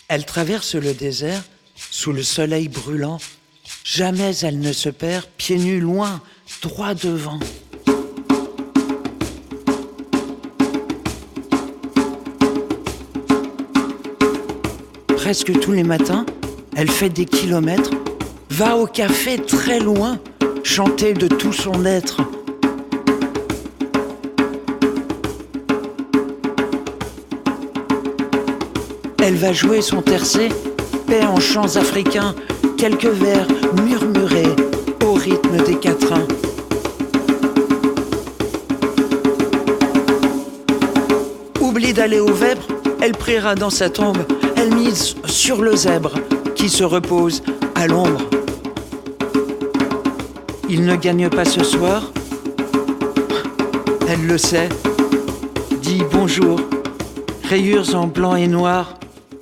Elle traverse le désert sous le soleil brûlant. Jamais elle ne se perd, pieds nus loin, droit devant. Presque tous les matins, elle fait des kilomètres, va au café très loin, chanter de tout son être. Elle va jouer son tercet, paix en chants africains, quelques vers murmurés au rythme des quatrains. Oublie d'aller au vêpres, elle priera dans sa tombe, elle mise sur le zèbre qui se repose à l'ombre. Il ne gagne pas ce soir, elle le sait, dit bonjour, rayures en blanc et noir,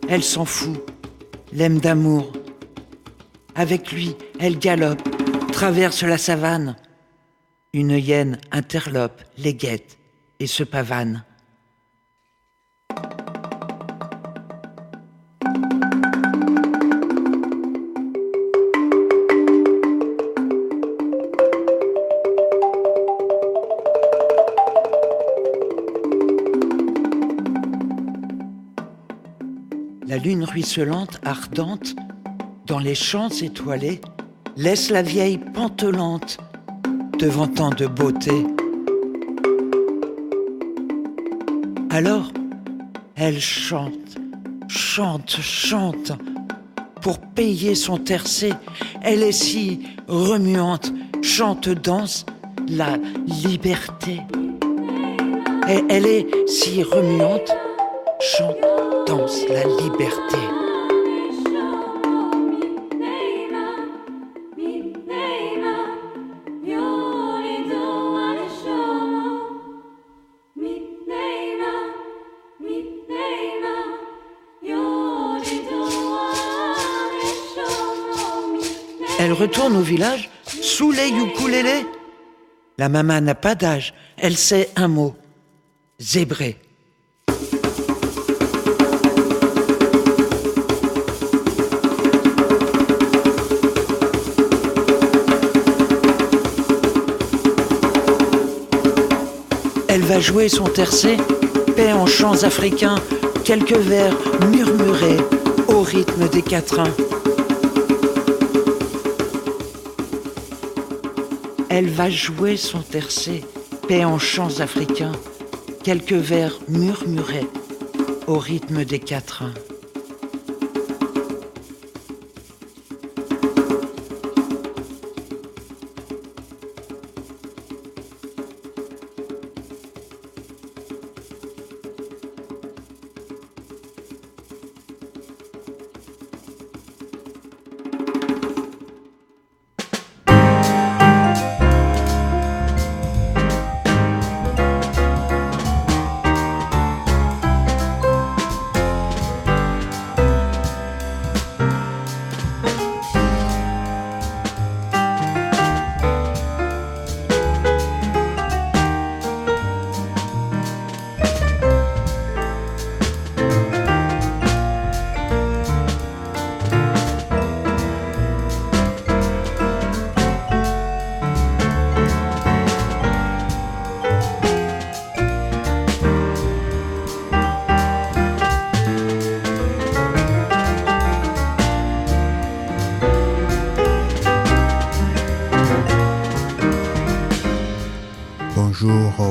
elle s'en fout, l'aime d'amour. Avec lui, elle galope, traverse la savane. Une hyène interlope, les guette et se pavane. La lune ruisselante, ardente, dans les champs étoilés, laisse la vieille pantelante devant tant de beauté. Alors, elle chante, chante, chante, pour payer son tercet. Elle est si remuante, chante, danse la liberté. Et elle est si remuante, chante, danse la liberté. Elle retourne au village, sous les ukulélés. La maman n'a pas d'âge, elle sait un mot, zébré. Elle va jouer son tercet, paix en chants africains, quelques vers murmurés au rythme des quatrains. Elle va jouer son tercet, paix en chants africains, quelques vers murmurés au rythme des quatrains.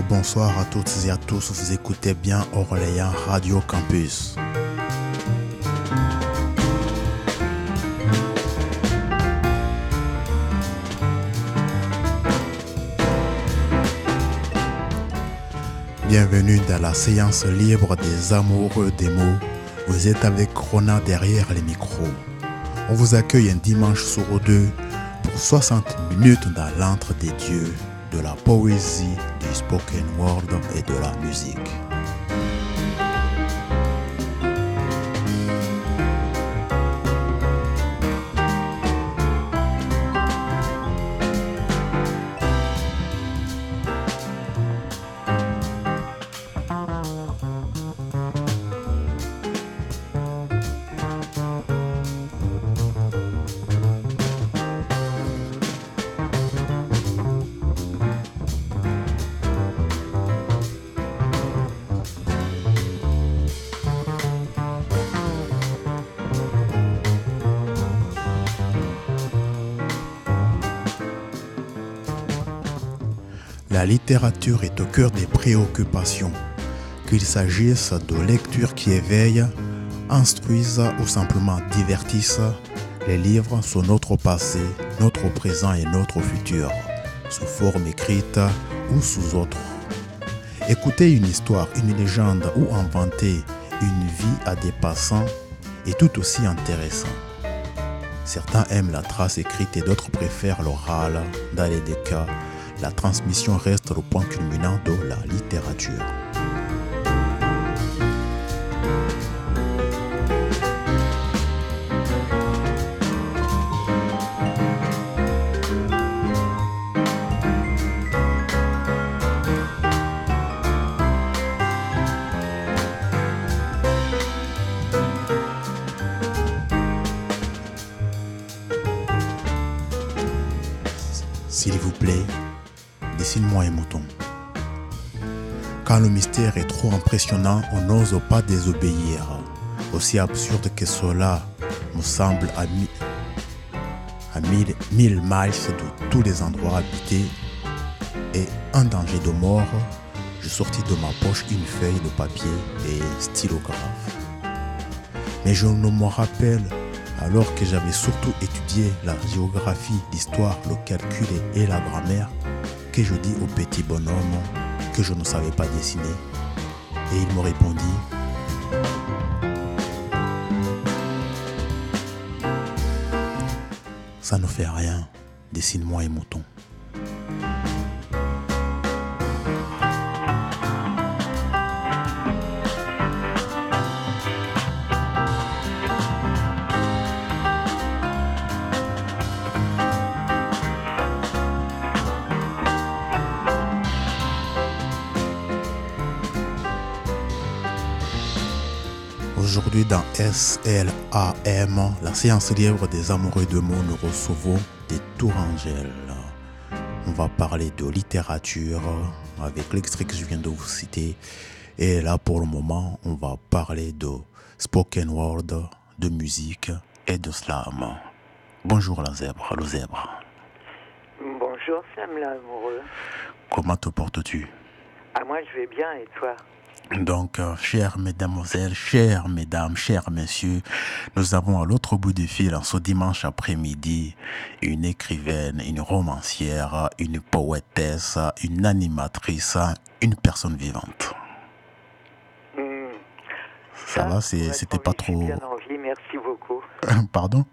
Bonsoir à toutes et à tous, vous écoutez bien Orléans Radio Campus. Bienvenue dans la séance libre des amoureux des mots. Vous êtes avec Rona derrière les micros. On vous accueille un dimanche sur deux pour 60 minutes dans l'antre des dieux, de la poésie, du spoken word et de la musique. La littérature est au cœur des préoccupations, qu'il s'agisse de lectures qui éveillent, instruisent ou simplement divertissent. Les livres sont notre passé, notre présent et notre futur, sous forme écrite ou sous autre. Écouter une histoire, une légende ou inventer une vie à des passants est tout aussi intéressant. Certains aiment la trace écrite et d'autres préfèrent l'oral. Dans les deux cas, la transmission reste le point culminant de la littérature. S'il vous plaît, dessine-moi un mouton. Quand le mystère est trop impressionnant, on n'ose pas désobéir. Aussi absurde que cela me semble à mille miles de tous les endroits habités et en danger de mort, je sortis de ma poche une feuille de papier et un stylographe. Mais je ne me rappelle, alors que j'avais surtout étudié la géographie, l'histoire, le calcul et la grammaire, que je dis au petit bonhomme que je ne savais pas dessiner. Et il me répondit: ça ne fait rien, dessine-moi un mouton. Aujourd'hui dans SLAM, la séance libre des amoureux de mots, nous recevons des Tourangelles. On va parler de littérature avec l'extrait que je viens de vous citer. Et là pour le moment, on va parler de spoken word, de musique et de slam. Bonjour le zèbre. Bonjour Sam l'amoureux. Comment te portes-tu? Moi je vais bien et toi? Donc, chères mesdemoiselles, chers mesdames, chers messieurs, nous avons à l'autre bout du fil, en ce dimanche après-midi, une écrivaine, une romancière, une poétesse, une animatrice, une personne vivante. Ça va, c'était pas trop... Je suis bien en vie, merci beaucoup. Pardon?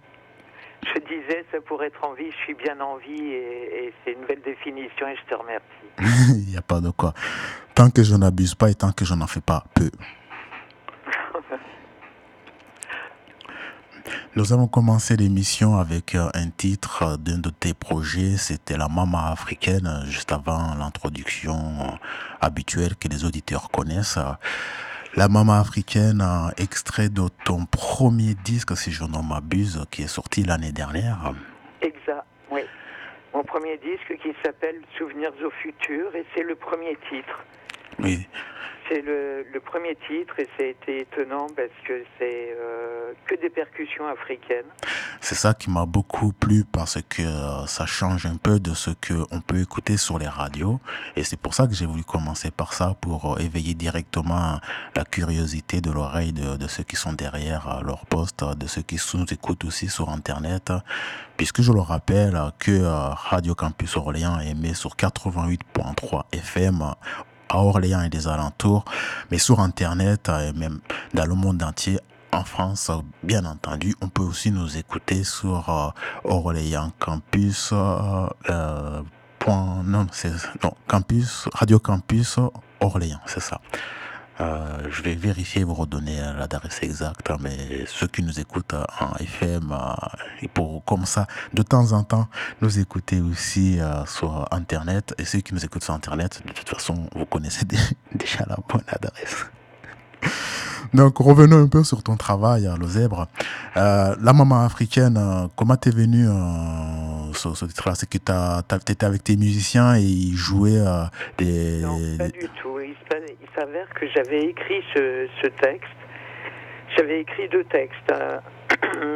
Je disais, ça pourrait être en vie, je suis bien en vie et c'est une belle définition et je te remercie. Il n'y a pas de quoi. Tant que je n'abuse pas et tant que je n'en fais pas peu. Nous avons commencé l'émission avec un titre d'un de tes projets, c'était La Maman africaine, juste avant l'introduction habituelle que les auditeurs connaissent. La Maman africaine, extrait de ton premier disque, si je ne m'abuse, qui est sorti l'année dernière. Exact, oui. Mon premier disque qui s'appelle Souvenirs au futur et c'est le premier titre. Oui. C'est le premier titre et ça a été étonnant parce que c'est que des percussions africaines. C'est ça qui m'a beaucoup plu parce que ça change un peu de ce qu'on peut écouter sur les radios et c'est pour ça que j'ai voulu commencer par ça pour éveiller directement la curiosité de l'oreille de ceux qui sont derrière leur poste, de ceux qui nous écoutent aussi sur Internet, puisque je le rappelle que Radio Campus Orléans émet sur 88.3 FM à Orléans et des alentours, mais sur Internet et même dans le monde entier, en France, bien entendu, on peut aussi nous écouter sur Orléans Campus, Campus, Radio Campus Orléans, c'est ça. Je vais vérifier et vous redonner l'adresse exacte, mais ceux qui nous écoutent en FM, pour comme ça, de temps en temps, nous écouter aussi sur Internet. Et ceux qui nous écoutent sur Internet, de toute façon, vous connaissez déjà la bonne adresse. Donc, revenons un peu sur ton travail, le zèbre. La maman africaine, comment t'es venu ce titre-là? C'est que t'étais avec tes musiciens et ils jouaient des... Non, pas du tout. Il s'avère que j'avais écrit ce texte. J'avais écrit 2 textes.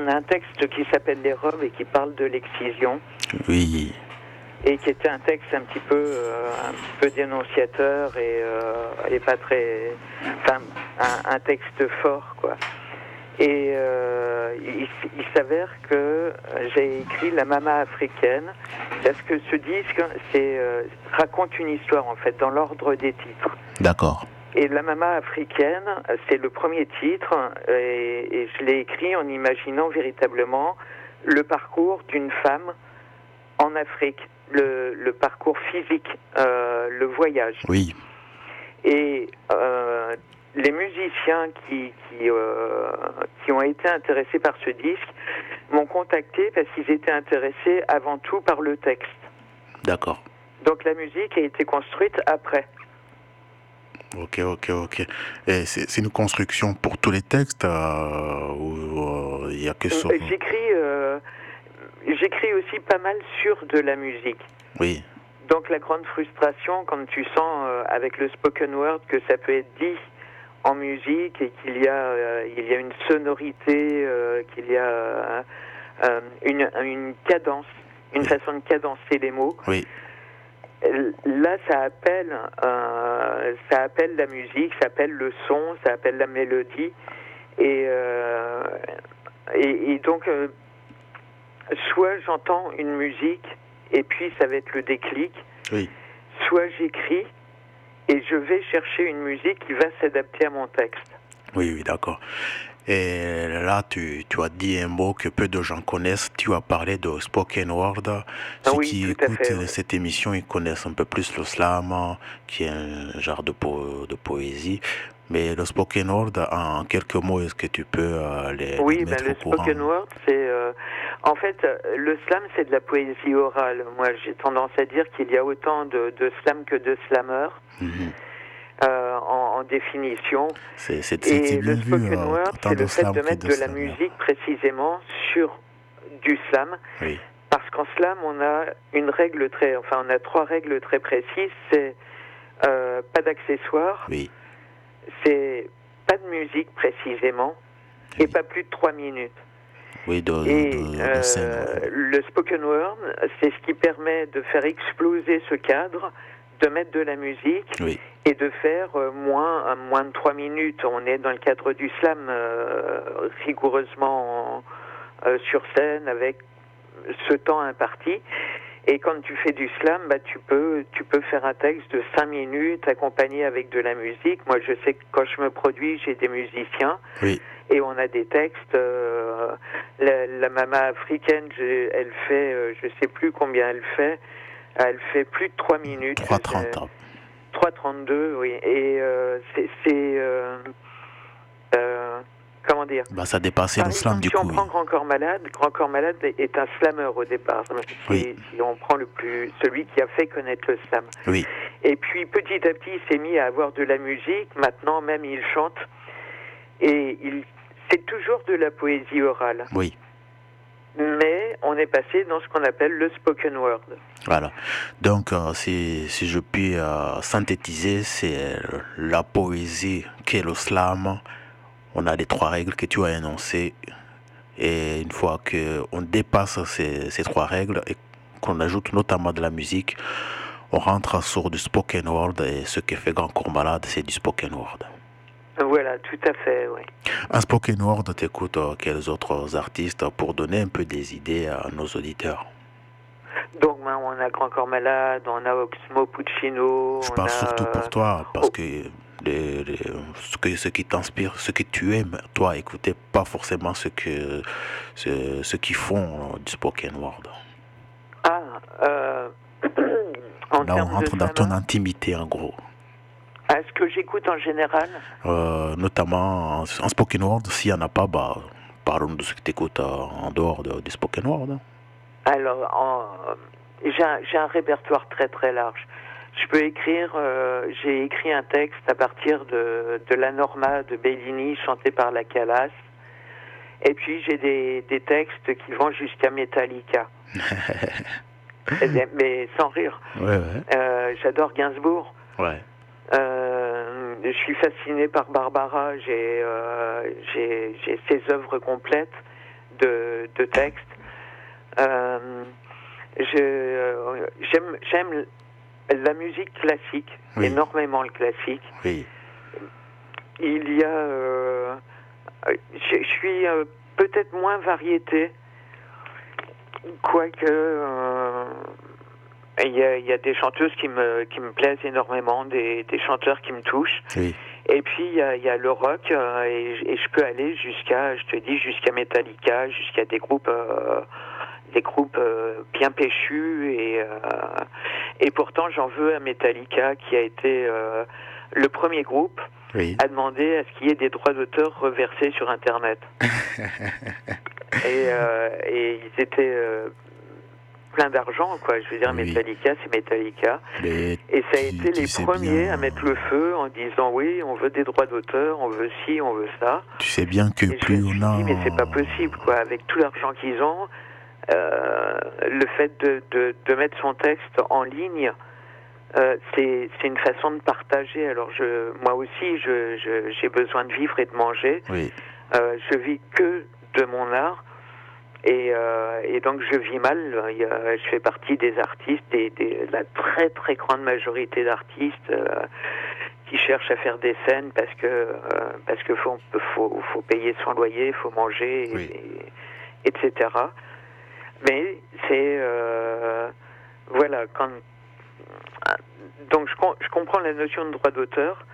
Un texte qui s'appelle Les robes et qui parle de l'excision. Oui. et qui était un texte un petit peu dénonciateur et pas très, enfin, un texte fort, quoi. Et il s'avère que j'ai écrit La Mama africaine, parce que ce disque raconte une histoire, en fait, dans l'ordre des titres. D'accord. Et La Mama africaine, c'est le premier titre, et je l'ai écrit en imaginant véritablement le parcours d'une femme en Afrique, le parcours physique, le voyage. Oui. Et les musiciens qui ont été intéressés par ce disque m'ont contacté parce qu'ils étaient intéressés avant tout par le texte. D'accord. Donc la musique a été construite après. Ok. Et c'est une construction pour tous les textes ou il y a que sur... J'écris aussi pas mal sur de la musique. Oui. Donc la grande frustration, quand tu sens avec le spoken word que ça peut être dit en musique et qu'il y a une sonorité, qu'il y a une cadence, une façon de cadencer les mots. Oui. Là, ça appelle la musique, ça appelle le son, ça appelle la mélodie, et donc soit j'entends une musique et puis ça va être le déclic, Oui. soit j'écris et je vais chercher une musique qui va s'adapter à mon texte. Oui, d'accord. Et là, tu as dit un mot que peu de gens connaissent. Tu as parlé de spoken word. Ceux qui écoutent cette émission, ils connaissent un peu plus le slam, qui est un genre de poésie. Mais le spoken word, en quelques mots, est-ce que tu peux les mettre au courant? Le spoken word, c'est... en fait, le slam, c'est de la poésie orale. Moi, j'ai tendance à dire qu'il y a autant de slam que de slammeurs. Mm-hmm. En définition. Et le spoken word, c'est le fait de mettre de la musique précisément sur du slam. Oui. Parce qu'en slam, on a on a 3 règles très précises. C'est pas d'accessoires. Oui. C'est pas de musique précisément. Oui. Et pas plus de 3 minutes. Oui, le spoken word, c'est ce qui permet de faire exploser ce cadre, de mettre de la musique. Oui. Et de faire moins de 3 minutes. On est dans le cadre du slam, rigoureusement sur scène, avec ce temps imparti. Et quand tu fais du slam, tu peux faire un texte de 5 minutes accompagné avec de la musique. Moi, je sais que quand je me produis, j'ai des musiciens. Oui. Et on a des textes. La Mama africaine, elle fait, je sais plus combien elle fait. Elle fait plus de 3 minutes. 3:30. 3:32, oui. Et comment dire? Ça dépassait le slam du coup. Si on prend Grand Corps Malade est un slammer au départ. Si on prend celui qui a fait connaître le slam. Oui. Et puis petit à petit, il s'est mis à avoir de la musique. Maintenant, même il chante. Et c'est toujours de la poésie orale. Oui. Mais on est passé dans ce qu'on appelle le spoken word. Voilà. Donc, si je puis synthétiser, c'est la poésie qui est le slam. On a les 3 règles que tu as énoncées. Et une fois qu'on dépasse ces 3 règles et qu'on ajoute notamment de la musique, on rentre sur du spoken word. Et ce que fait Grand Corps Malade, c'est du spoken word. Voilà, tout à fait, oui. En spoken word, tu écoutes quels autres artistes pour donner un peu des idées à nos auditeurs? Donc, on a Grand Corps Malade, on a Oxmo Puccino. Je parle surtout pour toi, parce que ce qui t'inspire, ce que tu aimes, toi, écouter, pas forcément ceux qui font du spoken word. Là, on rentre dans ton intimité, en gros. Est-ce que j'écoute en général? Notamment en spoken word, s'il n'y en a pas, parlons de ce que tu écoutes en dehors du spoken word. Alors, j'ai un répertoire très très large. Je peux écrire, j'ai écrit un texte à partir de La Norma de Bellini, chanté par la Calas. Et puis j'ai des textes qui vont jusqu'à Metallica. Mais sans rire. Ouais. J'adore Gainsbourg. Ouais. Je suis fasciné par Barbara. J'ai ses œuvres complètes de textes. J'aime la musique classique, Oui. énormément le classique. Oui. Il y a... je suis peut-être moins variété, quoique... il y a des chanteuses qui me plaisent énormément, des chanteurs qui me touchent. Oui. Et puis il y a le rock, et je peux aller jusqu'à Metallica, jusqu'à des groupes bien péchus, et pourtant j'en veux à Metallica, qui a été le premier groupe Oui. à demander à ce qu'il y ait des droits d'auteur reversés sur Internet. Et ils étaient plein d'argent, quoi. Je veux dire, Oui. Metallica, c'est Metallica. Mais Et ça a tu- été tu les sais premiers bien- à mettre le feu en disant oui, on veut des droits d'auteur, on veut ci, on veut ça. Tu sais bien que Et je me plus suis on a... dit, mais c'est pas possible, quoi. Avec tout l'argent qu'ils ont, le fait de mettre son texte en ligne, c'est une façon de partager. Alors moi aussi, j'ai besoin de vivre et de manger. Oui. Je vis que de mon art. Et donc je vis mal. Je fais partie des artistes, la très très grande majorité d'artistes qui cherchent à faire des scènes parce que faut payer son loyer, faut manger, Oui. etc. Mais c'est voilà, donc je comprends la notion de droit d'auteur.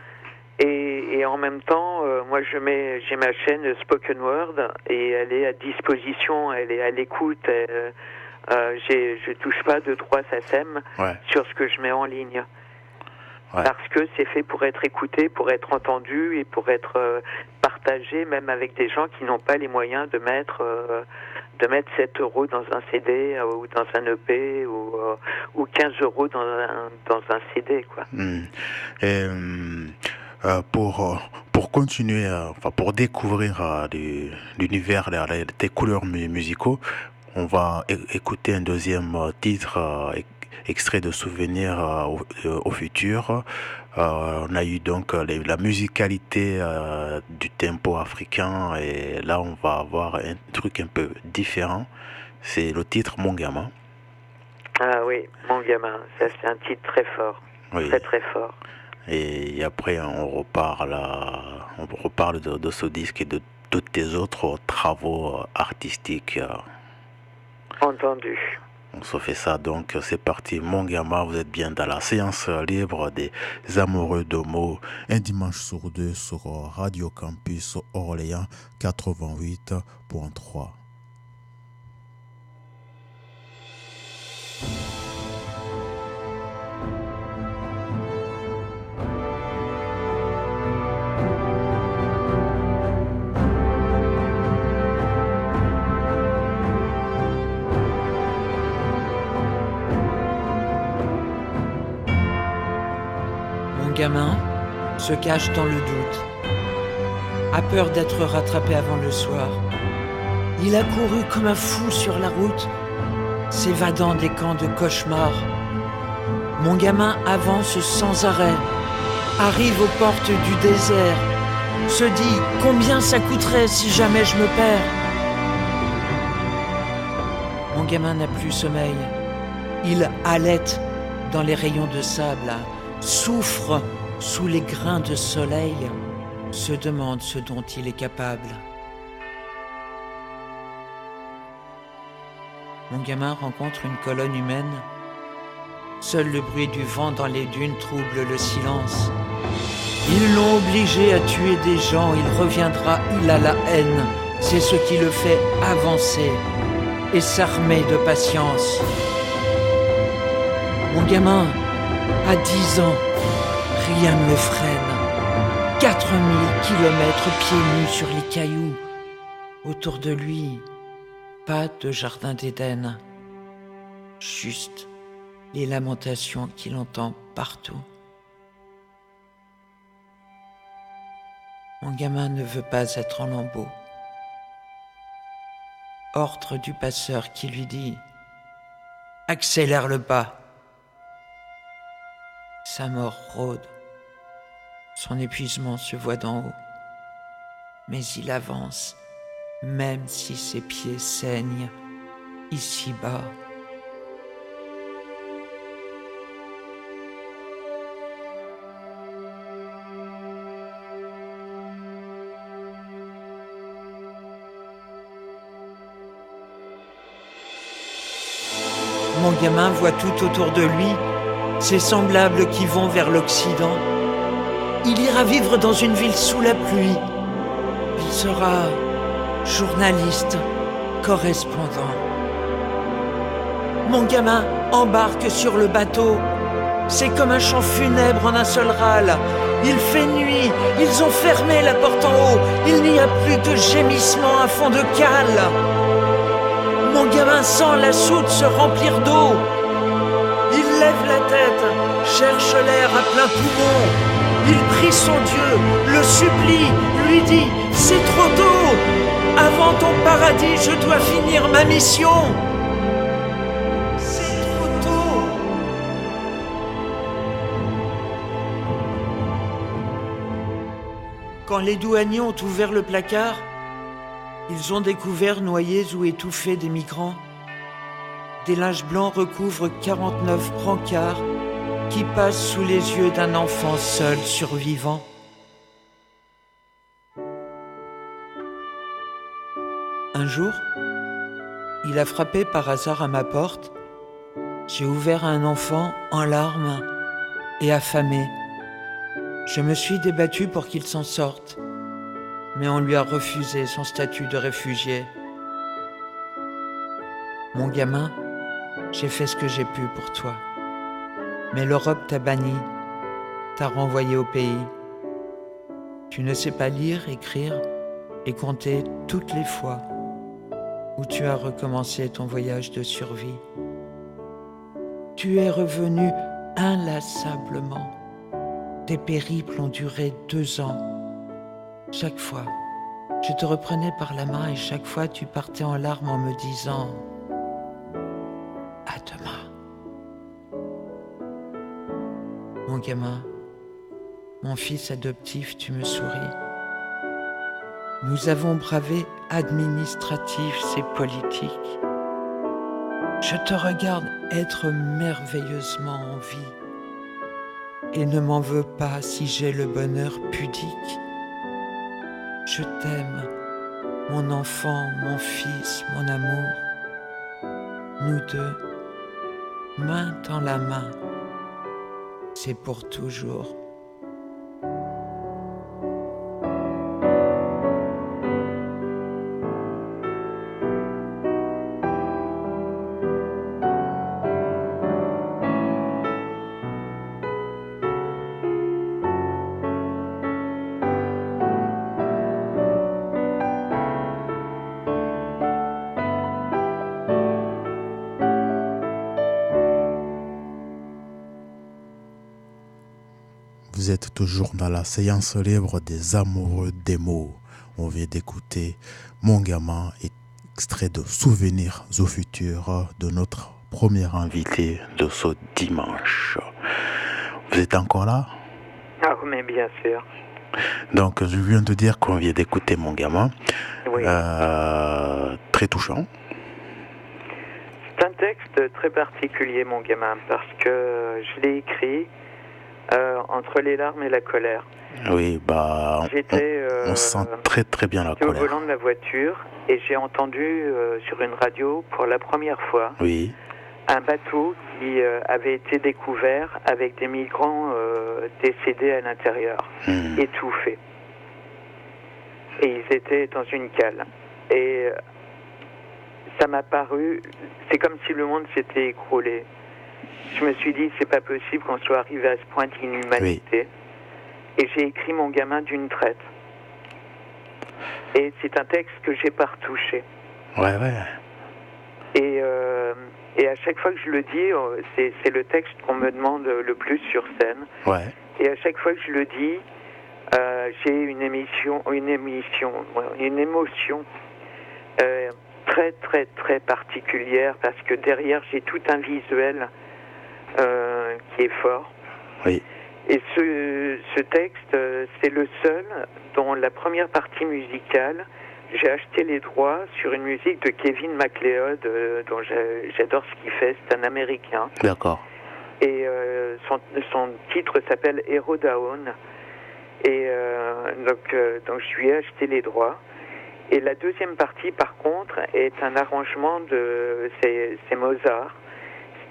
Et en même temps, moi j'ai ma chaîne Spoken Word, et elle est à disposition, elle est à l'écoute. Je touche pas de droits SACEM Ouais. sur ce que je mets en ligne. Ouais. Parce que c'est fait pour être écouté, pour être entendu et pour être partagé, même avec des gens qui n'ont pas les moyens de mettre 7 € dans un CD ou dans un EP ou 15 € dans un CD, quoi. Et, pour continuer, enfin pour découvrir l'univers, tes couleurs musicaux, on va écouter un deuxième titre extrait de Souvenirs au futur. On a eu donc la musicalité du tempo africain, et là on va avoir un truc un peu différent. C'est le titre Mon gamin. Ah oui, Mon gamin, ça c'est un titre très fort, Oui. très très fort. Et après, on reparle de ce disque et de tous tes autres travaux artistiques. Entendu. On se fait ça, donc c'est parti. Mon gamin, vous êtes bien dans la séance libre des amoureux de mots. Un dimanche sur deux sur Radio Campus Orléans 88.3. Mon gamin se cache dans le doute, a peur d'être rattrapé avant le soir. Il a couru comme un fou sur la route, s'évadant des camps de cauchemars. Mon gamin avance sans arrêt, arrive aux portes du désert, se dit combien ça coûterait si jamais je me perds. Mon gamin n'a plus sommeil, il halète dans les rayons de sable, souffre sous les grains de soleil, se demande ce dont il est capable. Mon gamin rencontre une colonne humaine. Seul le bruit du vent dans les dunes trouble le silence. Ils l'ont obligé à tuer des gens, il reviendra, il a la haine. C'est ce qui le fait avancer et s'armer de patience. Mon gamin a 10 ans, rien ne le freine. 4000 kilomètres pieds nus sur les cailloux. Autour de lui, pas de jardin d'Éden. Juste les lamentations qu'il entend partout. Mon gamin ne veut pas être en lambeaux. Ordre du passeur qui lui dit « Accélère le pas ». Sa mort rôde. Son épuisement se voit d'en haut. Mais il avance, même si ses pieds saignent ici-bas. Mon gamin voit tout autour de lui ses semblables qui vont vers l'Occident. Il ira vivre dans une ville sous la pluie. Il sera journaliste, correspondant. Mon gamin embarque sur le bateau. C'est comme un chant funèbre en un seul râle. Il fait nuit, ils ont fermé la porte en haut. Il n'y a plus que gémissements à fond de cale. Mon gamin sent la soute se remplir d'eau. Il lève la tête, cherche l'air à plein poumon. Il prie son Dieu, le supplie, lui dit « C'est trop tôt. Avant ton paradis, je dois finir ma mission. » C'est trop tôt. Quand les douaniers ont ouvert le placard, ils ont découvert noyés ou étouffés des migrants. Des linges blancs recouvrent 49 brancards qui passent sous les yeux d'un enfant seul survivant. Un jour, il a frappé par hasard à ma porte. J'ai ouvert à un enfant en larmes et affamé. Je me suis débattu pour qu'il s'en sorte, mais on lui a refusé son statut de réfugié. Mon gamin, j'ai fait ce que j'ai pu pour toi. Mais l'Europe t'a banni, t'a renvoyé au pays. Tu ne sais pas lire, écrire et compter toutes les fois où tu as recommencé ton voyage de survie. Tu es revenu inlassablement. Tes périples ont duré 2 ans. Chaque fois, je te reprenais par la main et chaque fois tu partais en larmes en me disant « À demain ». Mon gamin, mon fils adoptif, tu me souris. Nous avons bravé administratifs et politiques. Je te regarde être merveilleusement en vie. Et ne m'en veux pas si j'ai le bonheur pudique. Je t'aime, mon enfant, mon fils, mon amour. Nous deux, main dans la main, c'est pour toujours. Vous êtes toujours dans la séance libre des amoureux des mots. On vient d'écouter Mon gamin, extrait de Souvenirs au futur de notre premier invité de ce dimanche. Vous êtes encore là? Ah, mais bien sûr. Donc, je viens de dire qu'on vient d'écouter Mon gamin. Oui. Très touchant. C'est un texte très particulier, Mon gamin, parce que je l'ai écrit entre les larmes et la colère. Oui, on sent très très bien la colère. Au volant de la voiture et j'ai entendu sur une radio pour la première fois un bateau qui avait été découvert avec des migrants décédés à l'intérieur, étouffés. Et ils étaient dans une cale. Et ça m'a paru, c'est comme si le monde s'était écroulé. Je me suis dit, c'est pas possible qu'on soit arrivé à ce point d'inhumanité. Et j'ai écrit Mon gamin d'une traite. Et c'est un texte que j'ai pas retouché. Ouais. Et à chaque fois que je le dis, c'est le texte qu'on me demande le plus sur scène. Ouais. Et à chaque fois que je le dis, j'ai une émotion très très très particulière parce que derrière j'ai tout un visuel qui est fort. Oui. Et ce texte, c'est le seul dont la première partie musicale, j'ai acheté les droits sur une musique de Kevin MacLeod, dont j'adore ce qu'il fait, c'est un Américain. D'accord. Et son titre s'appelle Hero Down. Et donc je lui ai acheté les droits. Et la deuxième partie, par contre, est un arrangement c'est Mozart.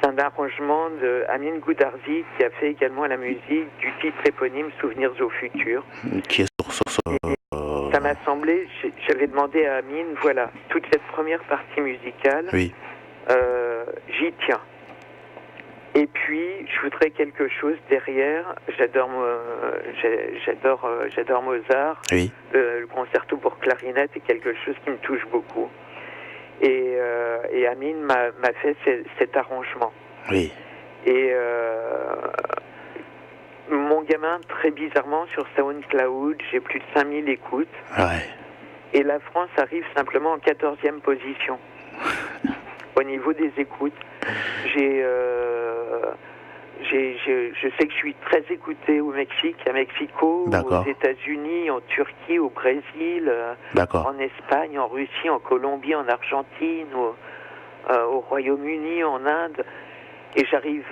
C'est un arrangement de Amine Goudarzi qui a fait également la musique du titre éponyme Souvenirs au futur. Qui est sur ce... Ça m'a semblé, j'avais demandé à Amine, voilà, toute cette première partie musicale, Oui, j'y tiens. Et puis, je voudrais quelque chose derrière. J'adore Mozart. oui, Le concerto pour clarinette est quelque chose qui me touche beaucoup. Et Amine m'a fait cet arrangement. oui, Et mon gamin, très bizarrement, sur SoundCloud, j'ai plus de 5000 écoutes. ouais, Et la France arrive simplement en 14e position. Au niveau des écoutes, je sais que je suis très écouté au Mexique, à Mexico, D'accord. aux États-Unis, en Turquie, au Brésil, d'accord, en Espagne, en Russie, en Colombie, en Argentine, au Royaume-Uni, en Inde. Et j'arrive...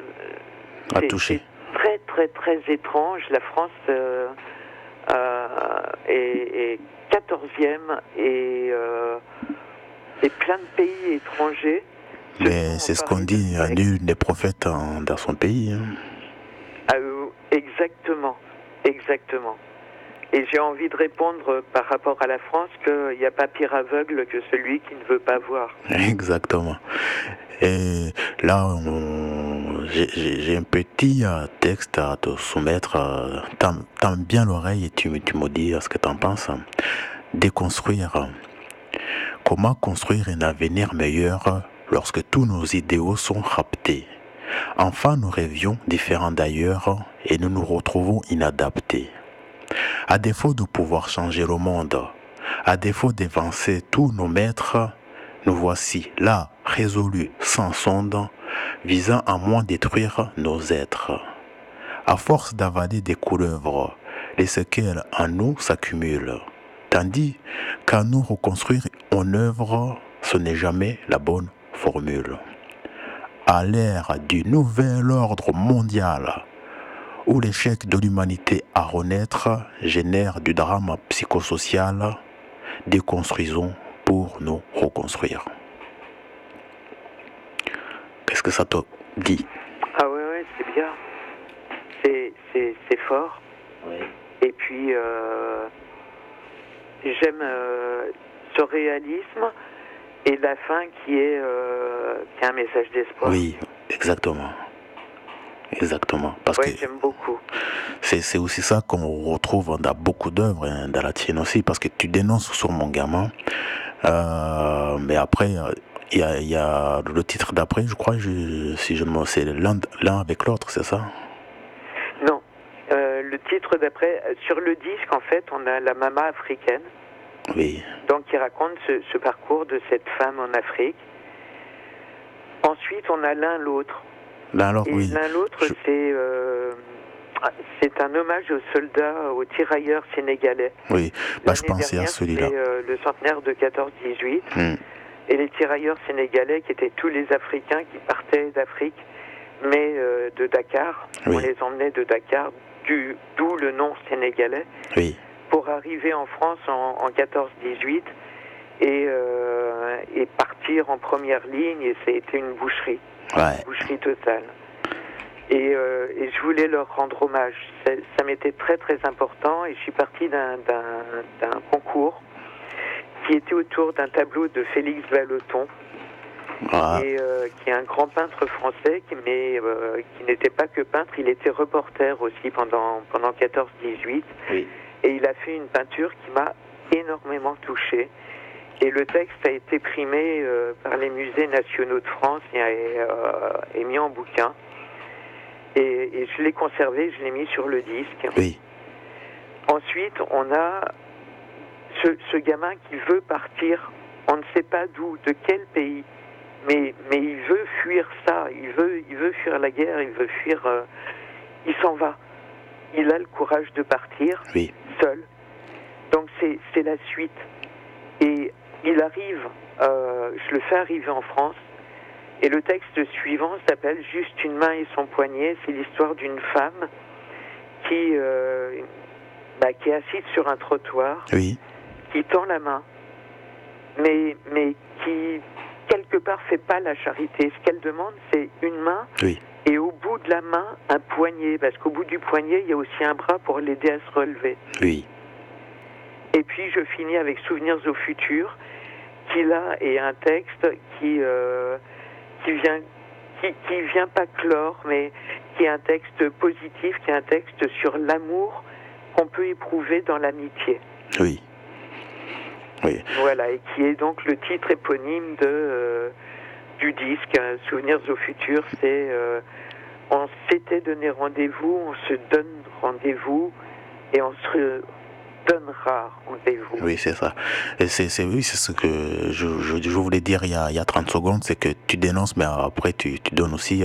à toucher. C'est très, très, très étrange. La France est 14e et plein de pays étrangers. Mais c'est ce qu'on dit, nul n'est prophète dans son pays. Hein. Exactement, exactement. Et j'ai envie de répondre par rapport à la France qu'il n'y a pas pire aveugle que celui qui ne veut pas voir. Exactement. Et là, j'ai un petit texte à te soumettre. Tends bien l'oreille et tu me dis ce que tu en penses. Déconstruire. Comment construire un avenir meilleur lorsque tous nos idéaux sont raptés? Enfant, nous rêvions différents d'ailleurs et nous nous retrouvons inadaptés. À défaut de pouvoir changer le monde, à défaut d'évincer tous nos maîtres, nous voici là, résolus, sans sonde, visant à moins détruire nos êtres. À force d'avaler des couleuvres, les séquelles en nous s'accumulent. Tandis qu'à nous reconstruire en œuvre, ce n'est jamais la bonne formule. À l'ère du nouvel ordre mondial, où l'échec de l'humanité à renaître génère du drame psychosocial, déconstruisons pour nous reconstruire. Qu'est-ce que ça te dit? Ah ouais, c'est bien. C'est fort. Oui. Et puis, j'aime ce réalisme et la fin qui est un message d'espoir. Oui, exactement. Exactement. Parce que j'aime beaucoup. c'est aussi ça qu'on retrouve dans beaucoup d'œuvres, hein, dans la tienne aussi, parce que tu dénonces sur mon gamin. Mais après, il y a le titre d'après, je crois, c'est l'un avec l'autre, c'est ça? Non. Le titre d'après, sur le disque, en fait, on a la Mama africaine. Oui. Donc, qui raconte ce parcours de cette femme en Afrique. Ensuite, on a l'un l'autre. Et oui. L'un l'autre, c'est un hommage aux soldats, aux tirailleurs sénégalais. Oui, je pensais à celui-là. C'est le centenaire de 14-18. Et les tirailleurs sénégalais, qui étaient tous les Africains qui partaient d'Afrique, mais de Dakar. Oui. On les emmenait de Dakar, d'où le nom sénégalais. Oui. Pour arriver en France en 14-18 et partir en première ligne, et ça a été une boucherie. Ouais. Une boucherie totale. Et je voulais leur rendre hommage. Ça m'était très très important et je suis parti d'un concours qui était autour d'un tableau de Félix Vallotton, et qui est un grand peintre français, mais qui n'était pas que peintre, il était reporter aussi pendant 14-18. Oui. Et il a fait une peinture qui m'a énormément touché. Et le texte a été primé par les musées nationaux de France et mis en bouquin. Et je l'ai conservé, je l'ai mis sur le disque. Oui. Ensuite, on a ce gamin qui veut partir, on ne sait pas d'où, de quel pays, mais il veut fuir ça, il veut fuir la guerre, il veut fuir... il s'en va. Il a le courage de partir, oui, seul. Donc c'est la suite. Et il arrive, je le fais arriver en France, et le texte suivant s'appelle « Juste une main et son poignet ». C'est l'histoire d'une femme qui est assise sur un trottoir, oui, qui tend la main, mais qui quelque part, fait pas la charité. Ce qu'elle demande, c'est une main. Oui. Et au bout de la main, un poignet, parce qu'au bout du poignet, il y a aussi un bras pour l'aider à se relever. Oui. Et puis je finis avec Souvenirs au futur, qui là est un texte qui vient pas clore, mais qui est un texte positif, qui est un texte sur l'amour qu'on peut éprouver dans l'amitié. Oui. Oui. Voilà, et qui est donc le titre éponyme du disque, Souvenirs au futur. C'est on s'était donné rendez-vous, on se donne rendez-vous et on se donnera rendez-vous. Oui, c'est ça. Et c'est ce que je voulais dire il y a 30 secondes, c'est que tu dénonces, mais après tu donnes aussi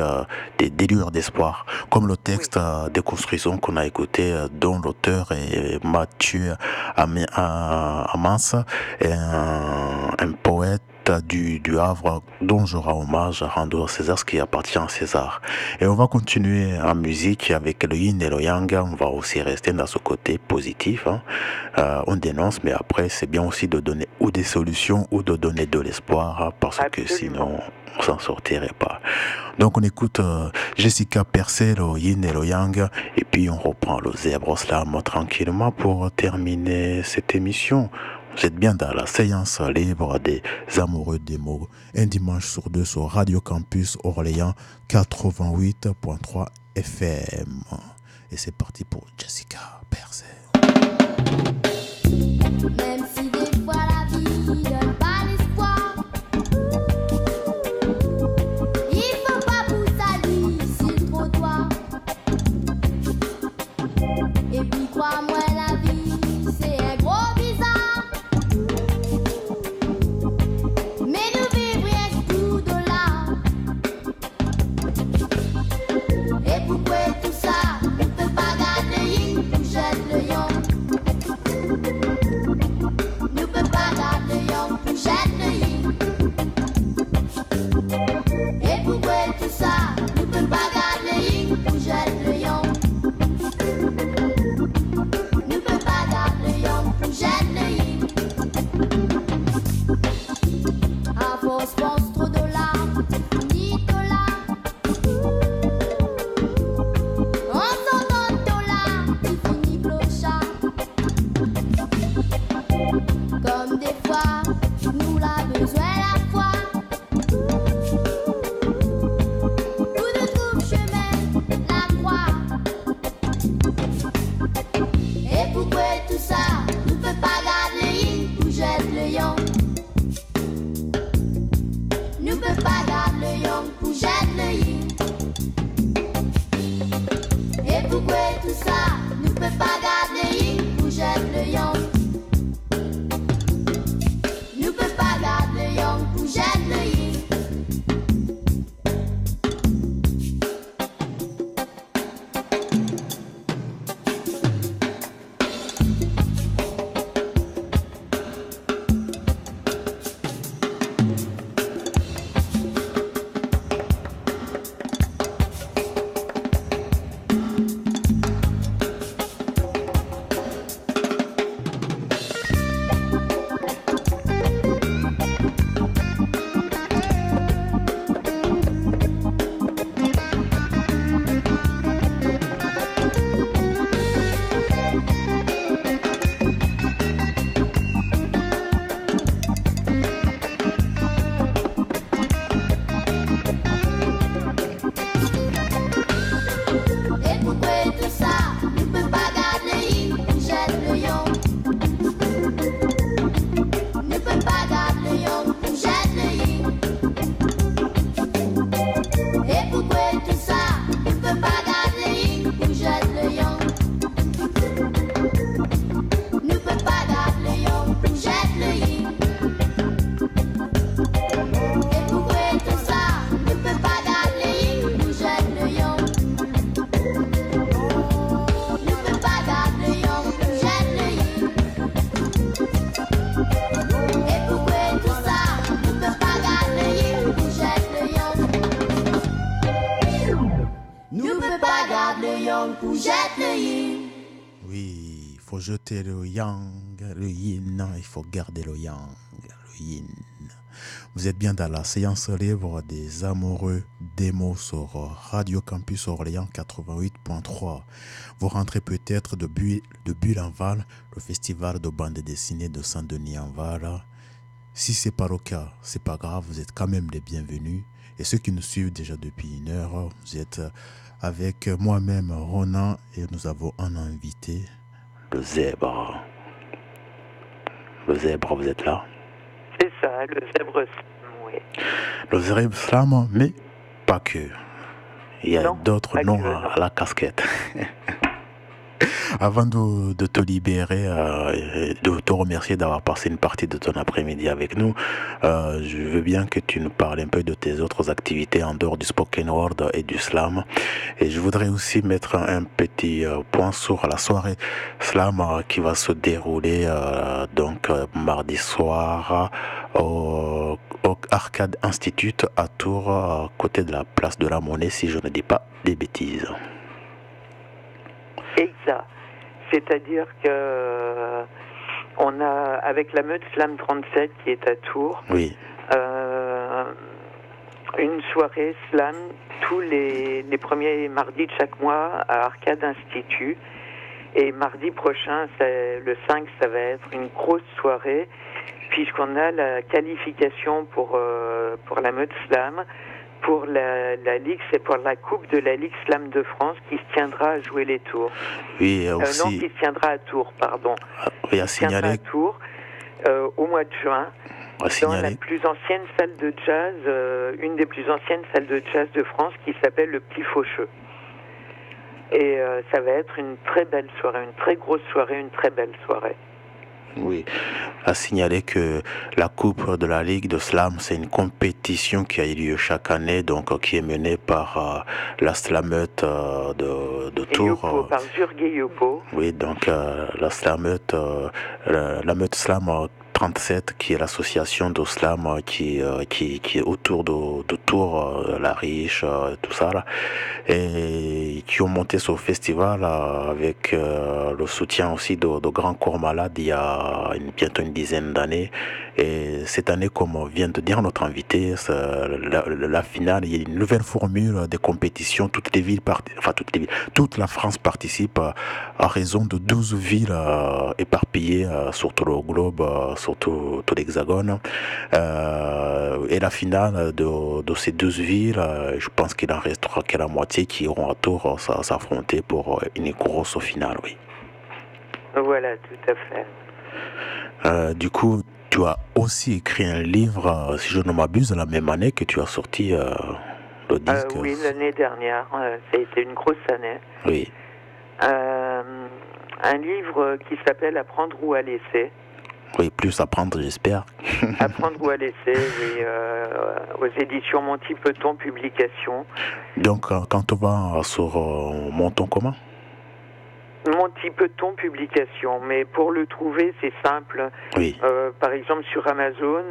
des lueurs d'espoir. Comme le texte Déconstruction qu'on a écouté, dont l'auteur est Mathieu Amans, un poète du Havre dont je rends hommage à Rando César, ce qui appartient à César. Et on va continuer en musique avec le yin et le yang. On va aussi rester dans ce côté positif. On dénonce, mais après c'est bien aussi de donner ou des solutions ou de donner de l'espoir, parce Absolument. que sinon on s'en sortirait pas. Donc on écoute Jessica Percé, le yin et le yang, et puis on reprend le zèbre slam tranquillement pour terminer cette émission. Vous êtes bien dans la séance libre des amoureux des mots, un dimanche sur 2 sur Radio Campus Orléans 88.3 FM. Et c'est parti pour Jessica Percé. Même si des fois la vie donne pas l'espoir, il faut pas pousser à lui sur le trottoir. Et puis crois-moi, la vie c'est un gros bizarre, mais nous vivons rien que tout de là. Et pourquoi tout ça, on peut pas garder le yin pour jeter le yang. Nous peut pas garder le yang pour jeter le yin. Et pourquoi tout ça, nous peut pas garder le yin pour jeter le yang. Nous peut pas garder le yang pour jeter le yin. À force pense trop de larmes, ni de larmes. En s'entendant de larmes, tu finis clochard. Comme des fois, nous l'a besoin la foi. Où nous trouve chemin, la croix. Et pourquoi tout ça, nous peut pas garder le yin pour jeter le yang. Nous peut pas garder le yang pour jeter le yin. Et pourquoi tout ça, nous peut pas garder le yin pour jeter le yang. Nous peut pas garder le yang pour jeter le yin. Et pourquoi tout ça, nous peut pas garder le yin pour jeter le yang. Nous peut pas garder le yang pour jeter le yin. Et pourquoi tout ça, nous peut pas garder le yin pour jeter le yang. Nous peut pas garder le yang pour jeter le yin. Et pourquoi tout ça, nous peut pas garder le yin pour jeter le yang. Nous peut pas garder le yang pour jeter le yin. Et pourquoi tout ça, nous peut pas garder le yin pour jeter le yang. Nous peut pas garder le yang pour jeter le yin. Oui, il faut jeter le yang, le yin, il faut garder le yang. Le caféine. Vous êtes bien dans la séance libre des amoureux des mots sur Radio Campus Orléans 88.3. Vous rentrez peut-être de Bulle-en-Val, le festival de bande dessinée de Saint-Denis-en-Val. Si c'est pas le cas, c'est pas grave, vous êtes quand même les bienvenus. Et ceux qui nous suivent déjà depuis une heure, vous êtes avec moi-même, Ronan, et nous avons un invité. Le zèbre. Le zèbre, vous êtes là? C'est ça, le zèbre slam, oui. Le zèbre slam, mais pas que. Il y a d'autres noms à la casquette. Avant de te libérer, de te remercier d'avoir passé une partie de ton après-midi avec nous, je veux bien que tu nous parles un peu de tes autres activités en dehors du spoken word et du slam. Et je voudrais aussi mettre un petit point sur la soirée slam qui va se dérouler mardi soir au Arcade Institute à Tours, à côté de la place de la Monnaie, si je ne dis pas des bêtises. Exact. C'est-à-dire que on a, avec la meute Slam 37 qui est à Tours, oui. Une soirée slam tous les premiers mardis de chaque mois à Arcade Institut. Et mardi prochain, le 5, ça va être une grosse soirée, puisqu'on a la qualification pour la meute Slam, pour la Ligue, c'est pour la Coupe de la Ligue Slam de France qui se tiendra à Jouer-les-Tours. Oui, aussi. Non, qui se tiendra à Tours, pardon. Oui, à signaler. À Tours, au mois de juin, dans la plus ancienne salle de jazz, une des plus anciennes salles de jazz de France qui s'appelle le Petit Faucheux. Et ça va être une très belle soirée, une très grosse soirée, une très belle soirée. Oui, à signaler que la Coupe de la Ligue de Slam, c'est une compétition qui a eu lieu chaque année, donc qui est menée par la Slameute de Tours. Par Jurguet Yopo. Oui, donc la Slameute, la meute Slam 37, qui est l'association de slam qui est autour de Tours, la Riche, tout ça là, et qui ont monté ce festival avec le soutien aussi de grands corps malades il y a bientôt une dizaine d'années. Et cette année, comme vient de dire notre invité, la finale, il y a une nouvelle formule des compétitions. Toute la France participe à raison de 12 villes éparpillées sur tout le globe, sur tout l'hexagone. Et la finale de ces 12 villes, je pense qu'il en restera qu'à la moitié qui auront à Tours s'affronter pour une grosse finale, oui. Voilà, tout à fait. Du coup, tu as aussi écrit un livre, si je ne m'abuse, la même année que tu as sorti le disque. Oui, l'année dernière. Ça a été une grosse année. Oui. Un livre qui s'appelle Apprendre ou à laisser. Oui, plus apprendre, j'espère. Apprendre ou à laisser, oui, aux éditions Monty Peton Publications. Donc, quand on va sur Monton comment? Monty Peton Publications, mais pour le trouver, c'est simple. Oui. Par exemple, sur Amazon,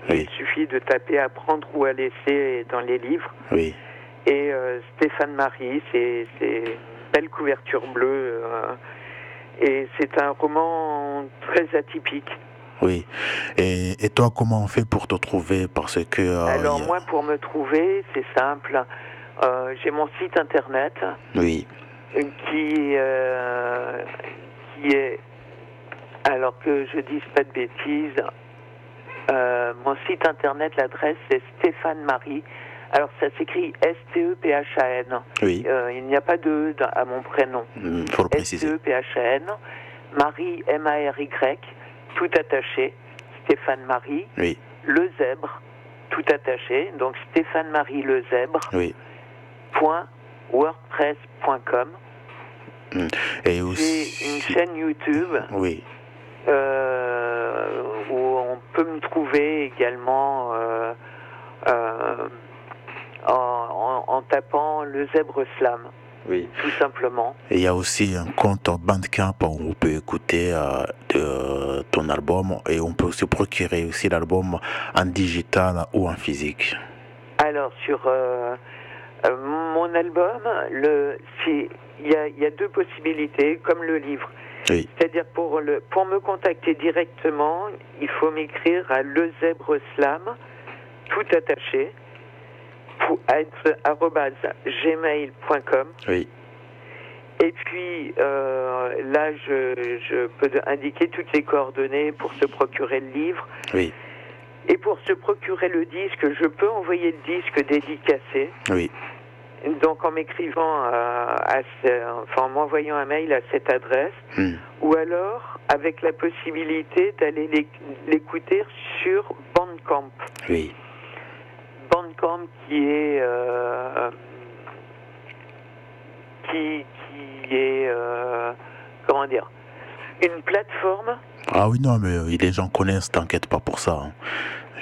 oui. Il suffit de taper Apprendre ou à laisser dans les livres. Oui. Et Stéphane Marie, c'est une belle couverture bleue. Et c'est un roman très atypique. Oui. Et toi, comment on fait pour te trouver? Parce que alors moi, pour me trouver, c'est simple. J'ai mon site internet. Oui. Qui est, alors que je dise pas de bêtises, mon site internet, l'adresse c'est Stéphane Marie. Alors ça s'écrit S-T-E-P-H-A-N. Oui. Il n'y a pas de à mon prénom. Faut le préciser. S-T-E-P-H-A-N. Marie, M-A-R-Y, tout attaché. Stéphane Marie. Oui. Le Zèbre, tout attaché. Donc Stéphane Marie Le Zèbre. Oui. .wordpress.com. Et aussi j'ai une chaîne YouTube. Oui. Où on peut me trouver également en tapant le Zèbre Slam. Oui. Tout simplement. Et il y a aussi un compte Bandcamp où on peut écouter ton album, et on peut se procurer aussi l'album en digital ou en physique. Alors sur mon album, il y a deux possibilités, comme le livre. Oui. C'est-à-dire pour me contacter directement, il faut m'écrire à lezebreslam, tout attaché, @gmail.com. Oui. Et puis là, je peux indiquer toutes les coordonnées pour se procurer le livre. Oui. Et pour se procurer le disque, je peux envoyer le disque dédicacé. Oui. Donc en m'écrivant, en m'envoyant un mail à cette adresse, ou alors avec la possibilité d'aller l'écouter sur Bandcamp. Oui. Bandcamp qui est comment dire, une plateforme. Ah oui, non, mais les gens connaissent, t'inquiète pas pour ça. Hein.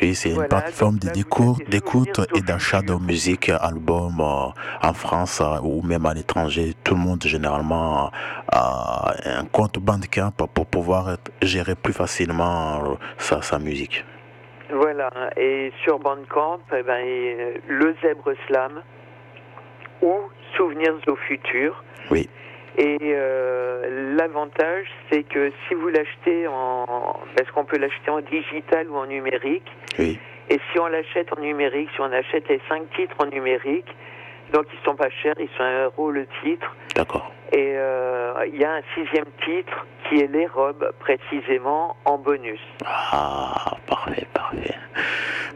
Oui, c'est une plateforme d'écoute et d'achat de musique, albums en France ou même à l'étranger. Tout le monde généralement a un compte Bandcamp pour pouvoir gérer plus facilement sa musique. Voilà, et sur Bandcamp, lezebreslam ou Souvenirs au futur. Oui. Et l'avantage, c'est que si vous l'achetez parce qu'on peut l'acheter en digital ou en numérique. Oui. Et si on l'achète en numérique, si on achète les 5 titres en numérique, donc ils sont pas chers, ils sont €1 le titre. D'accord. Et il y a un 6e titre qui est Les Robes, précisément en bonus. Ah, parfait.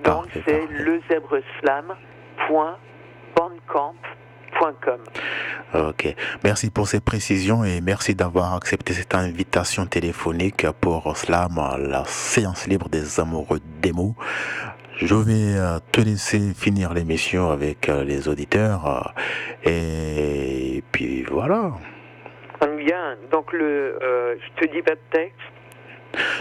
Donc c'est lezebreslam.bandcamp.com. Ok, merci pour ces précisions et merci d'avoir accepté cette invitation téléphonique pour Slam, la séance libre des amoureux des mots. Je vais te laisser finir l'émission avec les auditeurs et puis voilà. Bien, donc je te dis pas de texte.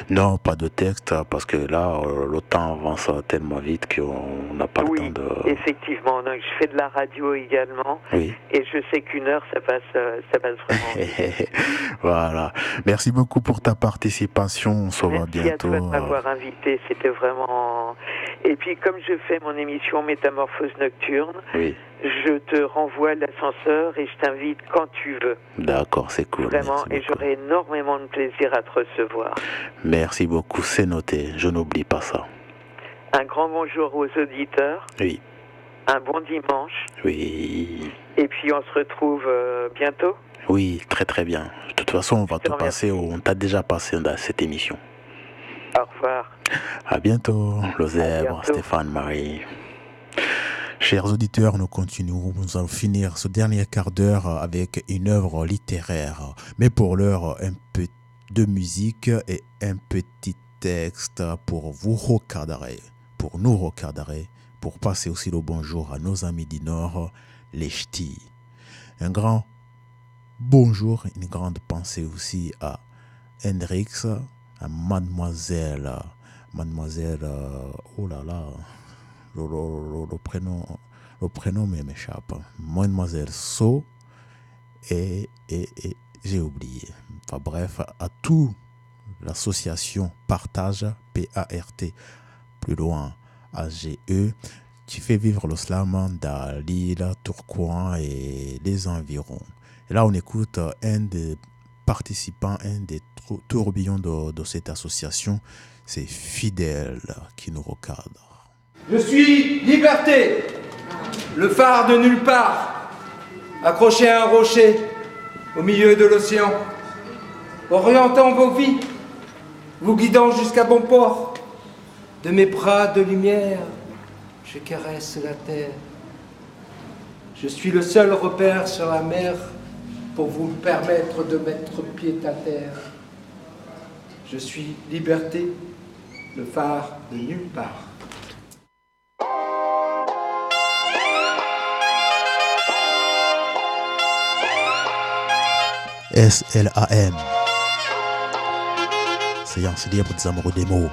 Non, pas de texte, parce que là, le temps avance tellement vite qu'on n'a pas le temps de... Oui, effectivement. Donc, je fais de la radio également. Oui. Et je sais qu'1 heure, ça passe vraiment vite. Voilà. Merci beaucoup pour ta participation. On se voit bientôt. Merci à toi de m'avoir invité. C'était vraiment... Et puis, comme je fais mon émission Métamorphose Nocturne, oui, je te renvoie l'ascenseur et je t'invite quand tu veux. D'accord, c'est cool. Vraiment, et j'aurai énormément de plaisir à te recevoir. Merci beaucoup, c'est noté. Je n'oublie pas ça. Un grand bonjour aux auditeurs. Oui. Un bon dimanche. Oui. Et puis on se retrouve bientôt. Oui, très très bien. De toute façon, on t'a déjà passé dans cette émission. Au revoir. À bientôt, Lozèbre, Stéphane, Marie. Chers auditeurs, nous continuons. Nous allons finir ce dernier quart d'heure avec une œuvre littéraire. Mais pour l'heure, un peu de musique et un petit texte pour vous recadrer, pour nous recadrer, pour passer aussi le bonjour à nos amis du Nord, les ch'tis. Un grand bonjour, une grande pensée aussi à Hendrix, à Mademoiselle, oh là là, le prénom m'échappe, Mademoiselle So, et j'ai oublié. Enfin bref, à tout l'association Partage, P-A-R-T, plus loin, A-G-E, qui fait vivre le slam dans l'île, Tourcoing et les environs. Et là, on écoute un des participants, un des tourbillons de cette association, c'est Fidèle qui nous recadre. Je suis Liberté, le phare de nulle part, accroché à un rocher au milieu de l'océan, orientant vos vies, vous guidant jusqu'à bon port. De mes bras de lumière, je caresse la terre. Je suis le seul repère sur la mer pour vous permettre de mettre pied à terre. Je suis Liberté, le phare de nulle part. SLAM, séance libre des amoureux des mots.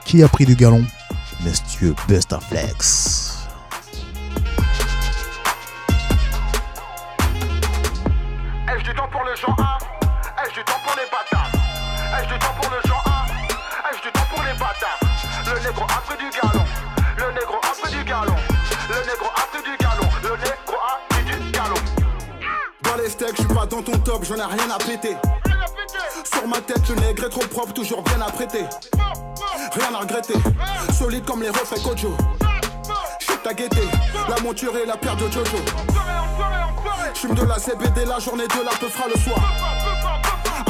Qui a pris du galon? Monsieur Bustaflex. Ai-je du temps pour le genre A? Ai-je du temps pour les bâtards? Ai-je du temps pour le genre A? Ai-je du temps pour les bâtards? Le négro a pris du galon. Le négro a pris du galon. steak, je suis pas dans ton top, j'en ai rien à péter. Sur ma tête, le nègre est trop propre, toujours bien apprêté. Rien à regretter, solide comme les refrains Kojo. Chute ta gaieté, la monture et la paire de Jojo. J'fume de la CBD, la journée de la peu fera le soir.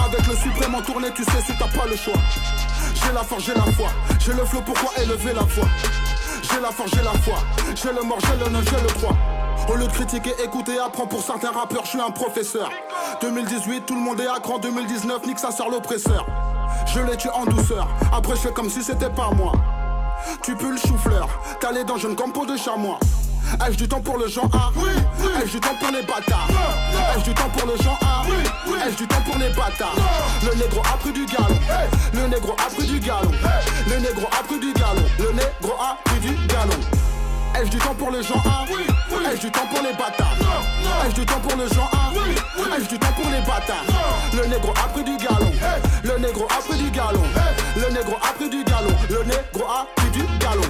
Avec le suprême en tournée, tu sais si t'as pas le choix. J'ai la force, j'ai la foi, j'ai le flow, pourquoi élever la voix? J'ai la force, j'ai la foi, j'ai le mort, j'ai le 9, j'ai le 3. Au lieu de critiquer, écouter, apprends pour certains rappeurs, je suis un professeur. 2018, tout le monde est à cran, 2019, nique sa sœur l'oppresseur. Je l'ai tué en douceur, après je fais comme si c'était pas moi. Tu pues le chou-fleur, t'as les dents jaunes comme peau de chamois. Ai-je du temps pour le genre A? Oui, oui. Ai-je du temps pour les bâtards? Ai-je du temps pour le genre A? Oui, oui. Ai-je du temps pour les bâtards? Le négro a pris du galon. Le négro a pris du galon. Le négro a pris du galon. Le négro a pris du galon. Ai-je du temps pour le genre A? Oui, oui. Ai-je du temps pour les bâtards? Ai-je du temps pour le genre A? Oui, oui. Ai-je du temps pour les bâtards? Le négro a pris du galon. Le négro a pris du galon. Le négro a pris du galon. Le négro a pris du galon.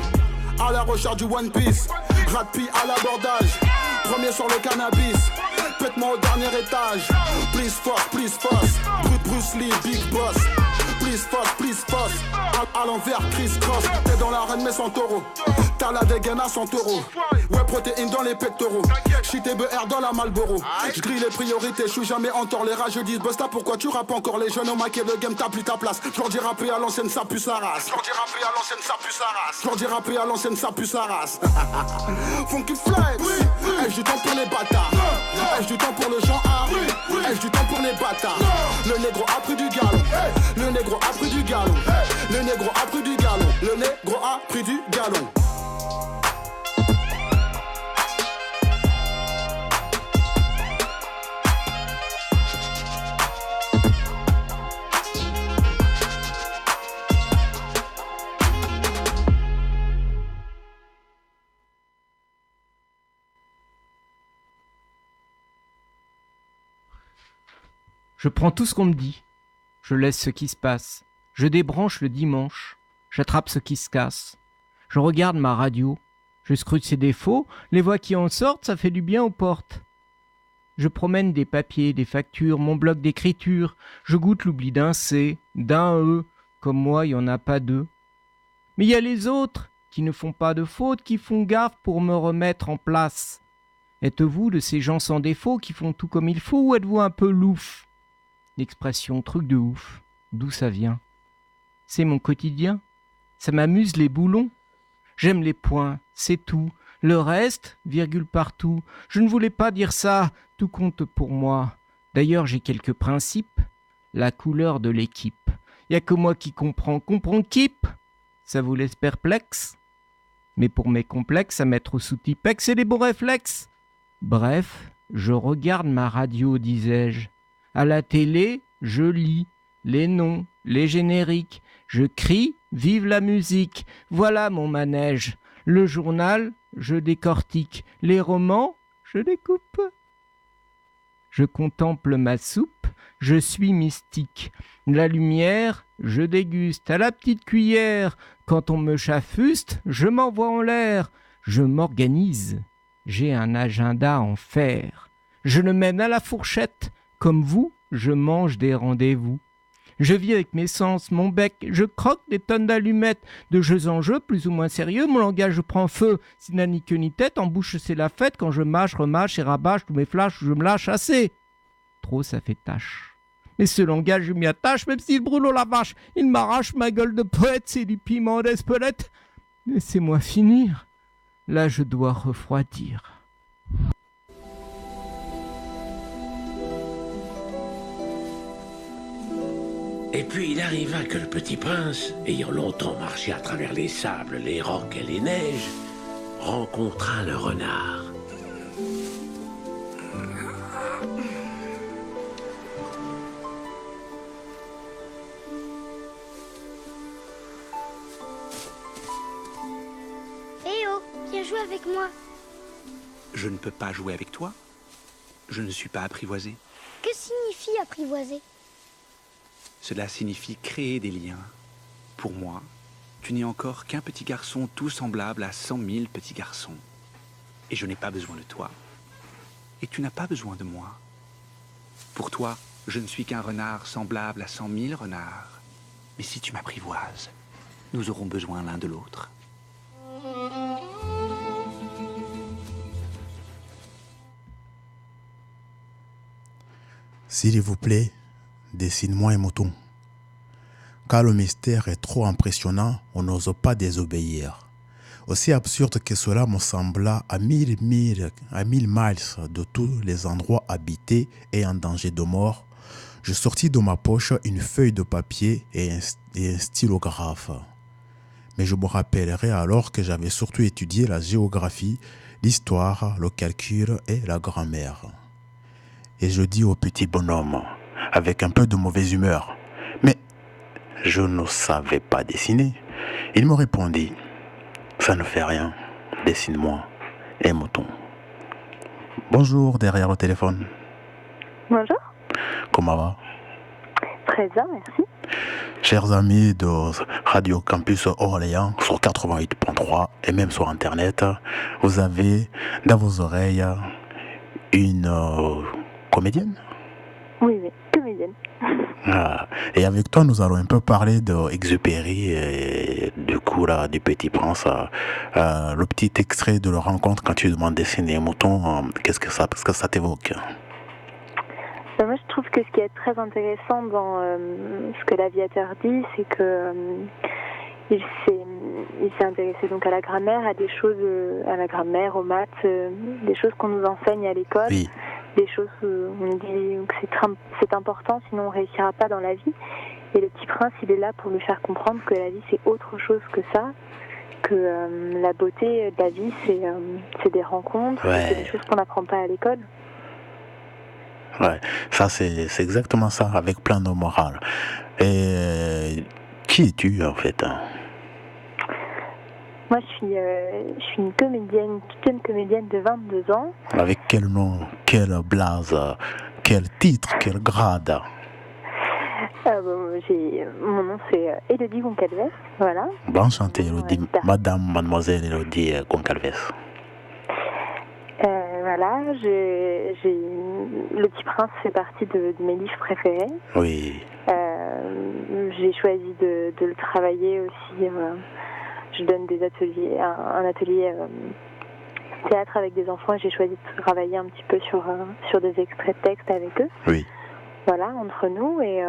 À la recherche du One Piece, Rat-Pi à l'abordage, premier sur le cannabis, pète-moi au dernier étage. Please force, Bruce Lee, Big Boss. Please force, à l'envers, Chris Cross. T'es dans l'arène mais sans taureau, t'as la dégaine à 100 euros. Ouais, protéines dans les pectoraux, shit et BR dans la Marlboro. J'grille les priorités, j'suis jamais en tort. Les rageux disent Busta, pourquoi tu rappes encore? Les jeunes ont maqué le game, t'as plus ta place. J'leur dis rapper à l'ancienne, ça pue sa race. J'leur dis rapper à l'ancienne, ça pue sa race. J'leur dis rapper à l'ancienne, ça pue sa race. Funky Flex, oui, oui. Ai-je du temps pour les bâtards? Ai-je du temps pour le genre A? Oui, oui. Ai-je du temps pour les bâtards? Le négro a pris du galon. Le négro a pris du galon. Le négro a pris du galon. Le négro a pris du galon. Je prends tout ce qu'on me dit. Je laisse ce qui se passe. Je débranche le dimanche. J'attrape ce qui se casse. Je regarde ma radio. Je scrute ses défauts. Les voix qui en sortent, ça fait du bien aux portes. Je promène des papiers, des factures, mon bloc d'écriture. Je goûte l'oubli d'un C, d'un E. Comme moi, il n'y en a pas deux. Mais il y a les autres qui ne font pas de faute, qui font gaffe pour me remettre en place. Êtes-vous de ces gens sans défaut qui font tout comme il faut ou êtes-vous un peu louf? L'expression truc de ouf, d'où ça vient? C'est mon quotidien. Ça m'amuse les boulons. J'aime les points, c'est tout. Le reste, virgule partout. Je ne voulais pas dire ça, tout compte pour moi. D'ailleurs, j'ai quelques principes. La couleur de l'équipe. Y a que moi qui comprends keep. Ça vous laisse perplexe? Mais pour mes complexes, à mettre sous Tipex, c'est des bons réflexes. Bref, je regarde ma radio, disais-je. À la télé, je lis les noms, les génériques. Je crie « Vive la musique !» Voilà mon manège. Le journal, je décortique. Les romans, je découpe. Je contemple ma soupe, je suis mystique. La lumière, je déguste à la petite cuillère. Quand on me chafuste, je m'envoie en l'air. Je m'organise. J'ai un agenda en fer. Je le mène à la fourchette. Comme vous, je mange des rendez-vous. Je vis avec mes sens, mon bec, je croque des tonnes d'allumettes. De jeux en jeu, plus ou moins sérieux, mon langage prend feu. S'il n'a ni queue ni tête, en bouche c'est la fête. Quand je mâche, remâche et rabâche tous mes flashs, je me lâche assez. Trop ça fait tâche. Mais ce langage, je m'y attache, même s'il brûle au la vache. Il m'arrache ma gueule de poète, c'est du piment d'Espelette. Laissez-moi finir. Là, je dois refroidir. Et puis il arriva que le petit prince, ayant longtemps marché à travers les sables, les rocs et les neiges, rencontra le renard. Eh oh, viens jouer avec moi. Je ne peux pas jouer avec toi. Je ne suis pas apprivoisé. Que signifie apprivoiser? Cela signifie créer des liens. Pour moi, tu n'es encore qu'un petit garçon tout semblable à 100 000 petits garçons. Et je n'ai pas besoin de toi. Et tu n'as pas besoin de moi. Pour toi, je ne suis qu'un renard semblable à 100 000 renards. Mais si tu m'apprivoises, nous aurons besoin l'un de l'autre. S'il vous plaît, dessine-moi un mouton. Car le mystère est trop impressionnant, on n'ose pas désobéir. Aussi absurde que cela me sembla à mille miles de tous les endroits habités et en danger de mort, je sortis de ma poche une feuille de papier et un stylographe. Mais je me rappellerai alors que j'avais surtout étudié la géographie, l'histoire, le calcul et la grammaire. Et je dis au petit bonhomme, avec un peu de mauvaise humeur, « Mais je ne savais pas dessiner. » Il me répondit, « Ça ne fait rien, dessine-moi un mouton. » Bonjour derrière le téléphone. Bonjour. Comment va? Très bien, merci. Chers amis de Radio Campus Orléans sur 88.3 et même sur Internet, vous avez dans vos oreilles une comédienne? Oui, comédienne. Ah, et avec toi, nous allons un peu parler de Exupéry et du coup, là, du Petit Prince. Le petit extrait de leur rencontre quand tu demandes de dessiner un mouton, qu'est-ce que ça t'évoque? Moi, je trouve que ce qui est très intéressant dans ce que l'aviateur dit, c'est que il s'est intéressé donc à la grammaire, à des choses, à la grammaire, aux maths, des choses qu'on nous enseigne à l'école, oui. Des choses où on dit que c'est important, sinon on réussira pas dans la vie. Et le Petit Prince, il est là pour lui faire comprendre que la vie c'est autre chose que ça, que la beauté de la vie c'est des rencontres, ouais. C'est des choses qu'on n'apprend pas à l'école. Ouais, ça c'est exactement ça, avec plein de morale. Et qui es-tu en fait? Moi je suis une comédienne, toute jeune comédienne de 22 ans. Avec quel nom, quel blaze, quel titre, quel grade? Mon nom c'est Élodie Goncalves, voilà. Bon, enchanté Élodie, madame, mademoiselle Élodie Goncalves. Voilà, Le Petit Prince fait partie de mes livres préférés. Oui. J'ai choisi de le travailler aussi. Je donne des ateliers, un atelier théâtre avec des enfants et j'ai choisi de travailler un petit peu sur des extraits de texte avec eux. Oui. Voilà, entre nous et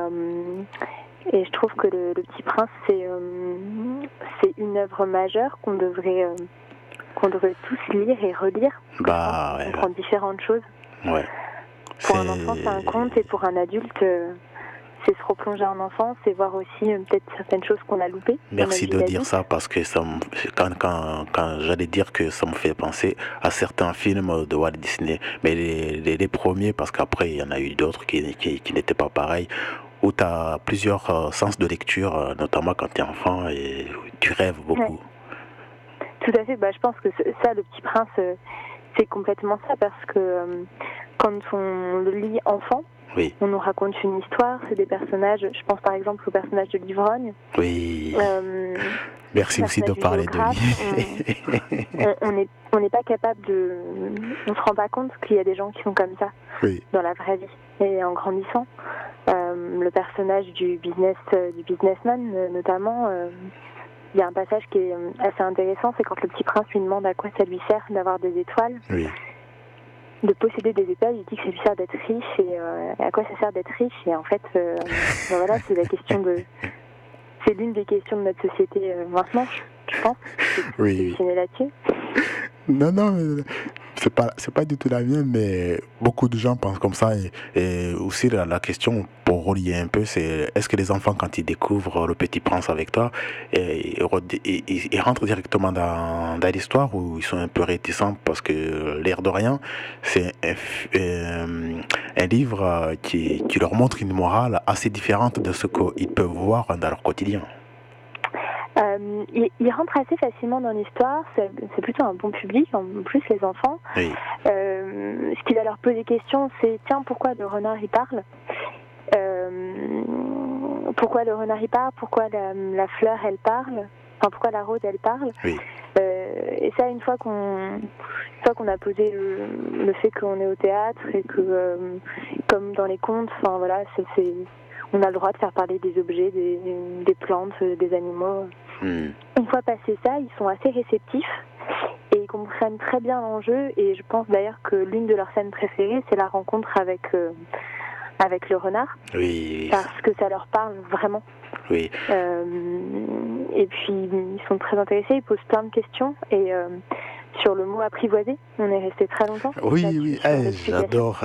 je trouve que le Petit Prince c'est une œuvre majeure qu'on devrait tous lire et relire. Bah ouais. On comprend différentes choses. Ouais. Pour un enfant, c'est un conte, et pour un adulte, c'est se replonger en enfance et voir aussi peut-être certaines choses qu'on a loupées. Merci de dire ça parce que quand j'allais dire que ça me fait penser à certains films de Walt Disney, mais les premiers, parce qu'après il y en a eu d'autres qui n'étaient pas pareils, où tu as plusieurs sens de lecture, notamment quand tu es enfant et tu rêves beaucoup. Ouais. Tout à fait, je pense que ça, le Petit Prince, c'est complètement ça, parce que quand on le lit enfant, oui. On nous raconte une histoire, c'est des personnages, je pense par exemple au personnage de l'ivrogne. Oui. Merci aussi de parler de lui. On n'est pas capable on se rend pas compte qu'il y a des gens qui sont comme ça, oui. Dans la vraie vie. Et en grandissant, le personnage du businessman notamment, il y a un passage qui est assez intéressant, c'est quand le Petit Prince lui demande à quoi ça lui sert d'avoir des étoiles. Oui. De posséder des étoiles, il dit que ça lui sert d'être riche, et à quoi ça sert d'être riche? Et en fait, voilà, c'est l'une des questions de notre société maintenant, je pense. Oui. C'est là-dessus. Non, mais c'est pas du tout la mienne, mais beaucoup de gens pensent comme ça. Et aussi la question, pour relier un peu, c'est est-ce que les enfants, quand ils découvrent le Petit Prince avec toi, ils rentrent directement dans l'histoire, ou ils sont un peu réticents parce que l'air de rien, c'est un livre qui leur montre une morale assez différente de ce qu'ils peuvent voir dans leur quotidien. Il rentre assez facilement dans l'histoire, c'est plutôt un bon public, en plus les enfants. Oui. Ce qui va leur poser question, c'est tiens, pourquoi le renard il parle? Pourquoi le renard il parle? Pourquoi la fleur elle parle? Enfin, pourquoi la rose elle parle? Oui. Et ça, une fois qu'on a posé le fait qu'on est au théâtre et que, comme dans les contes, enfin voilà, on a le droit de faire parler des objets, des plantes, des animaux. Une fois passé ça, ils sont assez réceptifs et ils comprennent très bien l'enjeu. Et je pense d'ailleurs que l'une de leurs scènes préférées, c'est la rencontre avec le renard. Oui. Parce que ça leur parle vraiment. Oui. Et puis ils sont très intéressés, ils posent plein de questions et sur le mot apprivoiser, on est resté très longtemps. Oui,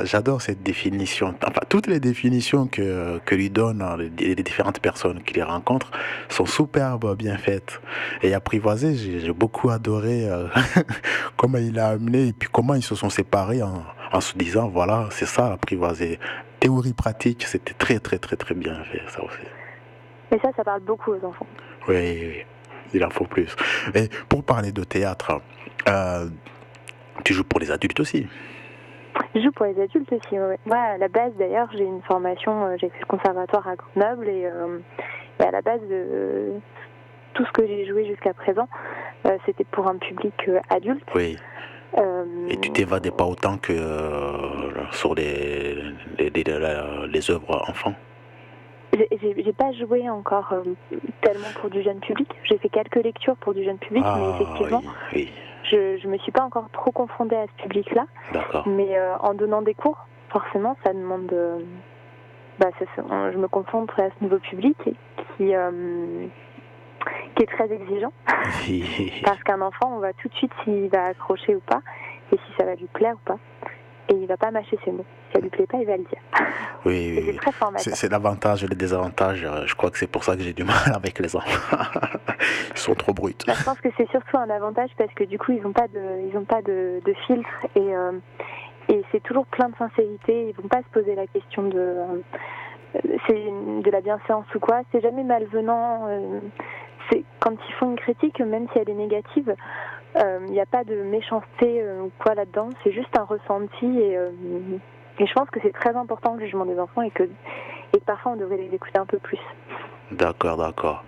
j'adore cette définition. Enfin, toutes les définitions que lui donnent les différentes personnes qui les rencontrent sont superbes, bien faites. Et apprivoiser, j'ai beaucoup adoré comment il a amené et puis comment ils se sont séparés en se disant, voilà, c'est ça, apprivoiser. Théorie pratique, c'était très, très, très, très bien fait, ça aussi. Mais ça parle beaucoup aux enfants. Oui, il en faut plus. Et pour parler de théâtre, tu joues pour les adultes aussi? Je joue pour les adultes aussi, oui. Moi, à la base, d'ailleurs, j'ai une formation, j'ai fait le conservatoire à Grenoble et à la base, tout ce que j'ai joué jusqu'à présent, c'était pour un public adulte. Oui. Et tu t'évadais pas autant que sur les œuvres enfants? J'ai pas joué encore tellement pour du jeune public. J'ai fait quelques lectures pour du jeune public, mais effectivement, oui. Je me suis pas encore trop confrontée à ce public-là. D'accord. Mais en donnant des cours, forcément, ça demande. Je me confronte à ce nouveau public qui est très exigeant. Parce qu'un enfant, on voit tout de suite s'il va accrocher ou pas, et si ça va lui plaire ou pas. Et il va pas mâcher ses mots. Si ça lui plaît pas, il va le dire. Oui, c'est très formateur. C'est l'avantage et le désavantage. Je crois que c'est pour ça que j'ai du mal avec les enfants. Ils sont trop bruts. Je pense que c'est surtout un avantage parce que du coup, ils ont pas de filtre et c'est toujours plein de sincérité. Ils vont pas se poser la question c'est de la bienséance ou quoi. C'est jamais malvenant. C'est quand ils font une critique, même si elle est négative, il n'y a pas de méchanceté ou quoi là-dedans. C'est juste un ressenti et je pense que c'est très important le jugement des enfants et que parfois on devrait les écouter un peu plus. D'accord.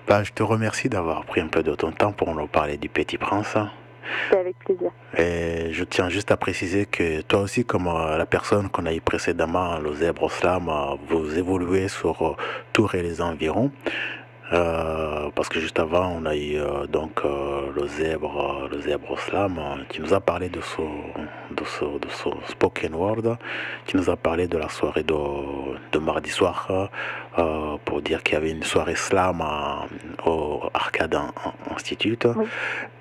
Je te remercie d'avoir pris un peu de ton temps pour nous parler du Petit Prince. C'est avec plaisir. Et je tiens juste à préciser que toi aussi, comme la personne qu'on a eu précédemment, le Zèbre Slam, vous évoluez sur Tours et les environs. Parce que juste avant, on a eu le zèbre Slam qui nous a parlé de son spoken word, qui nous a parlé de la soirée de mardi soir pour dire qu'il y avait une soirée slam au Arcade Institute. Oui.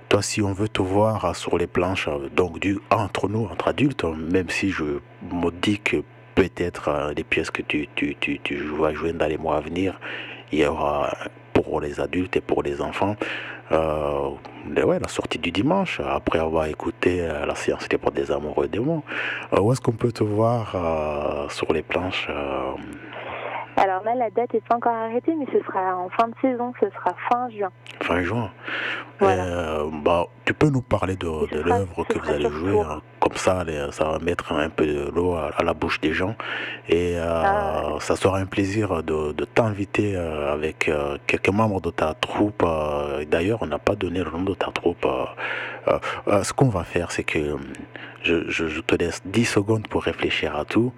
Toi, si on veut te voir sur les planches, donc entre nous, entre adultes, même si je me dis que peut-être les pièces que tu vas jouer dans les mois à venir, il y aura pour les adultes et pour les enfants la sortie du dimanche, après avoir écouté la séance libre des amoureux des mots. Où est-ce qu'on peut te voir sur les planches Alors là, la date n'est pas encore arrêtée, mais ce sera en fin de saison, ce sera fin juin. Fin juin. Voilà. Tu peux nous parler de l'œuvre que vous allez jouer, comme ça va mettre un peu de l'eau à la bouche des gens et ça sera un plaisir de t'inviter avec quelques membres de ta troupe. D'ailleurs, on n'a pas donné le nom de ta troupe. Ce qu'on va faire, c'est que je te laisse 10 secondes pour réfléchir à tout.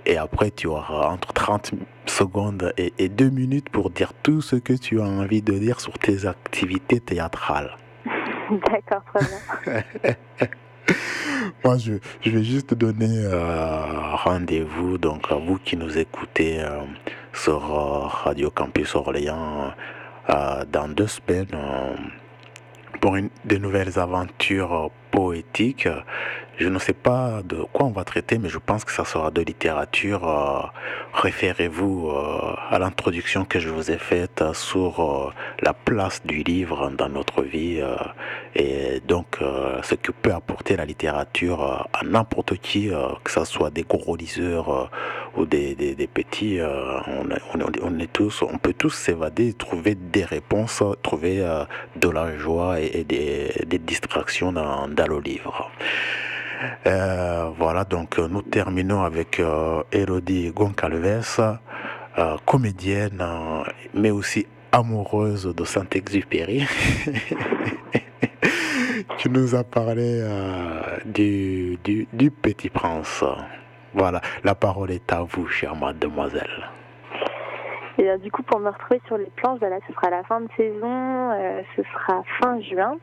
Et après, tu auras entre 30 secondes et 2 minutes pour dire tout ce que tu as envie de dire sur tes activités théâtrales. D'accord, très bien. Moi, je vais juste donner rendez-vous donc à vous qui nous écoutez sur Radio Campus Orléans dans 2 semaines pour de nouvelles aventures poétiques. Je ne sais pas de quoi on va traiter, mais je pense que ça sera de littérature. Référez-vous à l'introduction que je vous ai faite sur la place du livre dans notre vie et donc ce que peut apporter la littérature à n'importe qui, que ce soit des gros liseurs ou des petits. On peut tous s'évader, trouver des réponses, trouver de la joie et des distractions dans le livre. Voilà, donc nous terminons avec Élodie Goncalves, comédienne, mais aussi amoureuse de Saint-Exupéry. Tu nous as parlé du Petit Prince. Voilà, la parole est à vous, chère mademoiselle. Et bien, du coup, pour me retrouver sur les planches, là, ce sera la fin de saison, ce sera fin juin.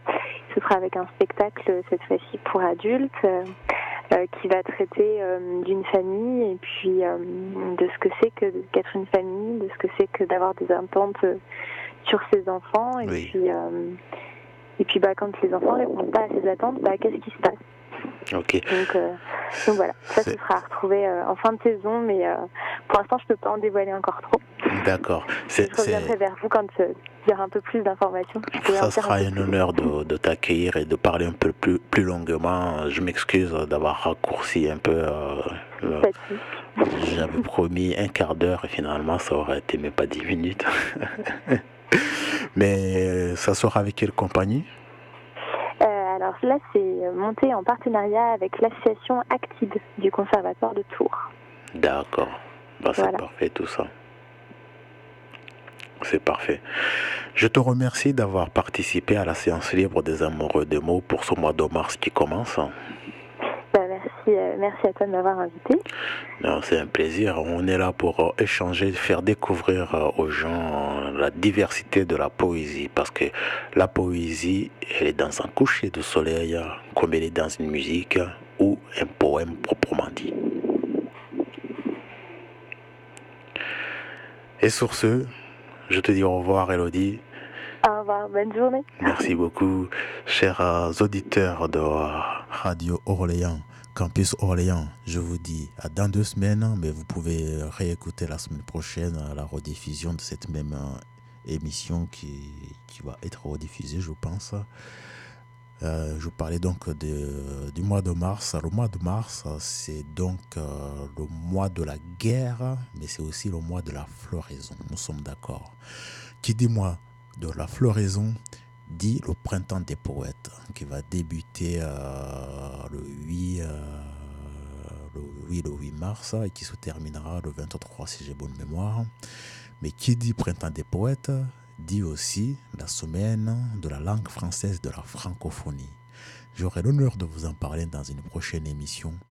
Ce sera avec un spectacle, cette fois-ci pour adultes, qui va traiter d'une famille et puis de ce que c'est que qu'être une famille, de ce que c'est que d'avoir des attentes sur ses enfants. Et oui. puis quand les enfants ne répondent pas à ces attentes, qu'est-ce qui se passe? Ok. Donc voilà, ça ce sera à retrouver en fin de saison, mais pour l'instant je peux pas en dévoiler encore trop. D'accord. Je reviendrai vers vous quand il y aura un peu plus d'informations. Ça sera un honneur de t'accueillir et de parler un peu plus longuement. Je m'excuse d'avoir raccourci un peu. J'avais promis un quart d'heure et finalement ça aurait été même pas 10 minutes. Mais ça sera avec quelle compagnie? Alors là, c'est monté en partenariat avec l'association Actide du Conservatoire de Tours. D'accord. C'est parfait tout ça. C'est parfait. Je te remercie d'avoir participé à la séance libre des amoureux des mots pour ce mois de mars qui commence. Merci à toi de m'avoir invité. Non, c'est un plaisir. On est là pour échanger, faire découvrir aux gens la diversité de la poésie. Parce que la poésie, elle est dans un coucher de soleil, comme elle est dans une musique ou un poème proprement dit. Et sur ce, je te dis au revoir, Elodie. Au revoir, bonne journée. Merci beaucoup, chers auditeurs de Radio Orléans. Campus Orléans, je vous dis à dans 2 semaines, mais vous pouvez réécouter la semaine prochaine la rediffusion de cette même émission qui va être rediffusée, je pense. Je parlais donc du mois de mars. Le mois de mars, c'est donc le mois de la guerre, mais c'est aussi le mois de la floraison. Nous sommes d'accord. Qui dit mois de la floraison dit le printemps des poètes qui va débuter le 8 mars et qui se terminera le 23 si j'ai bonne mémoire. Mais qui dit printemps des poètes dit aussi la semaine de la langue française de la francophonie. J'aurai l'honneur de vous en parler dans une prochaine émission.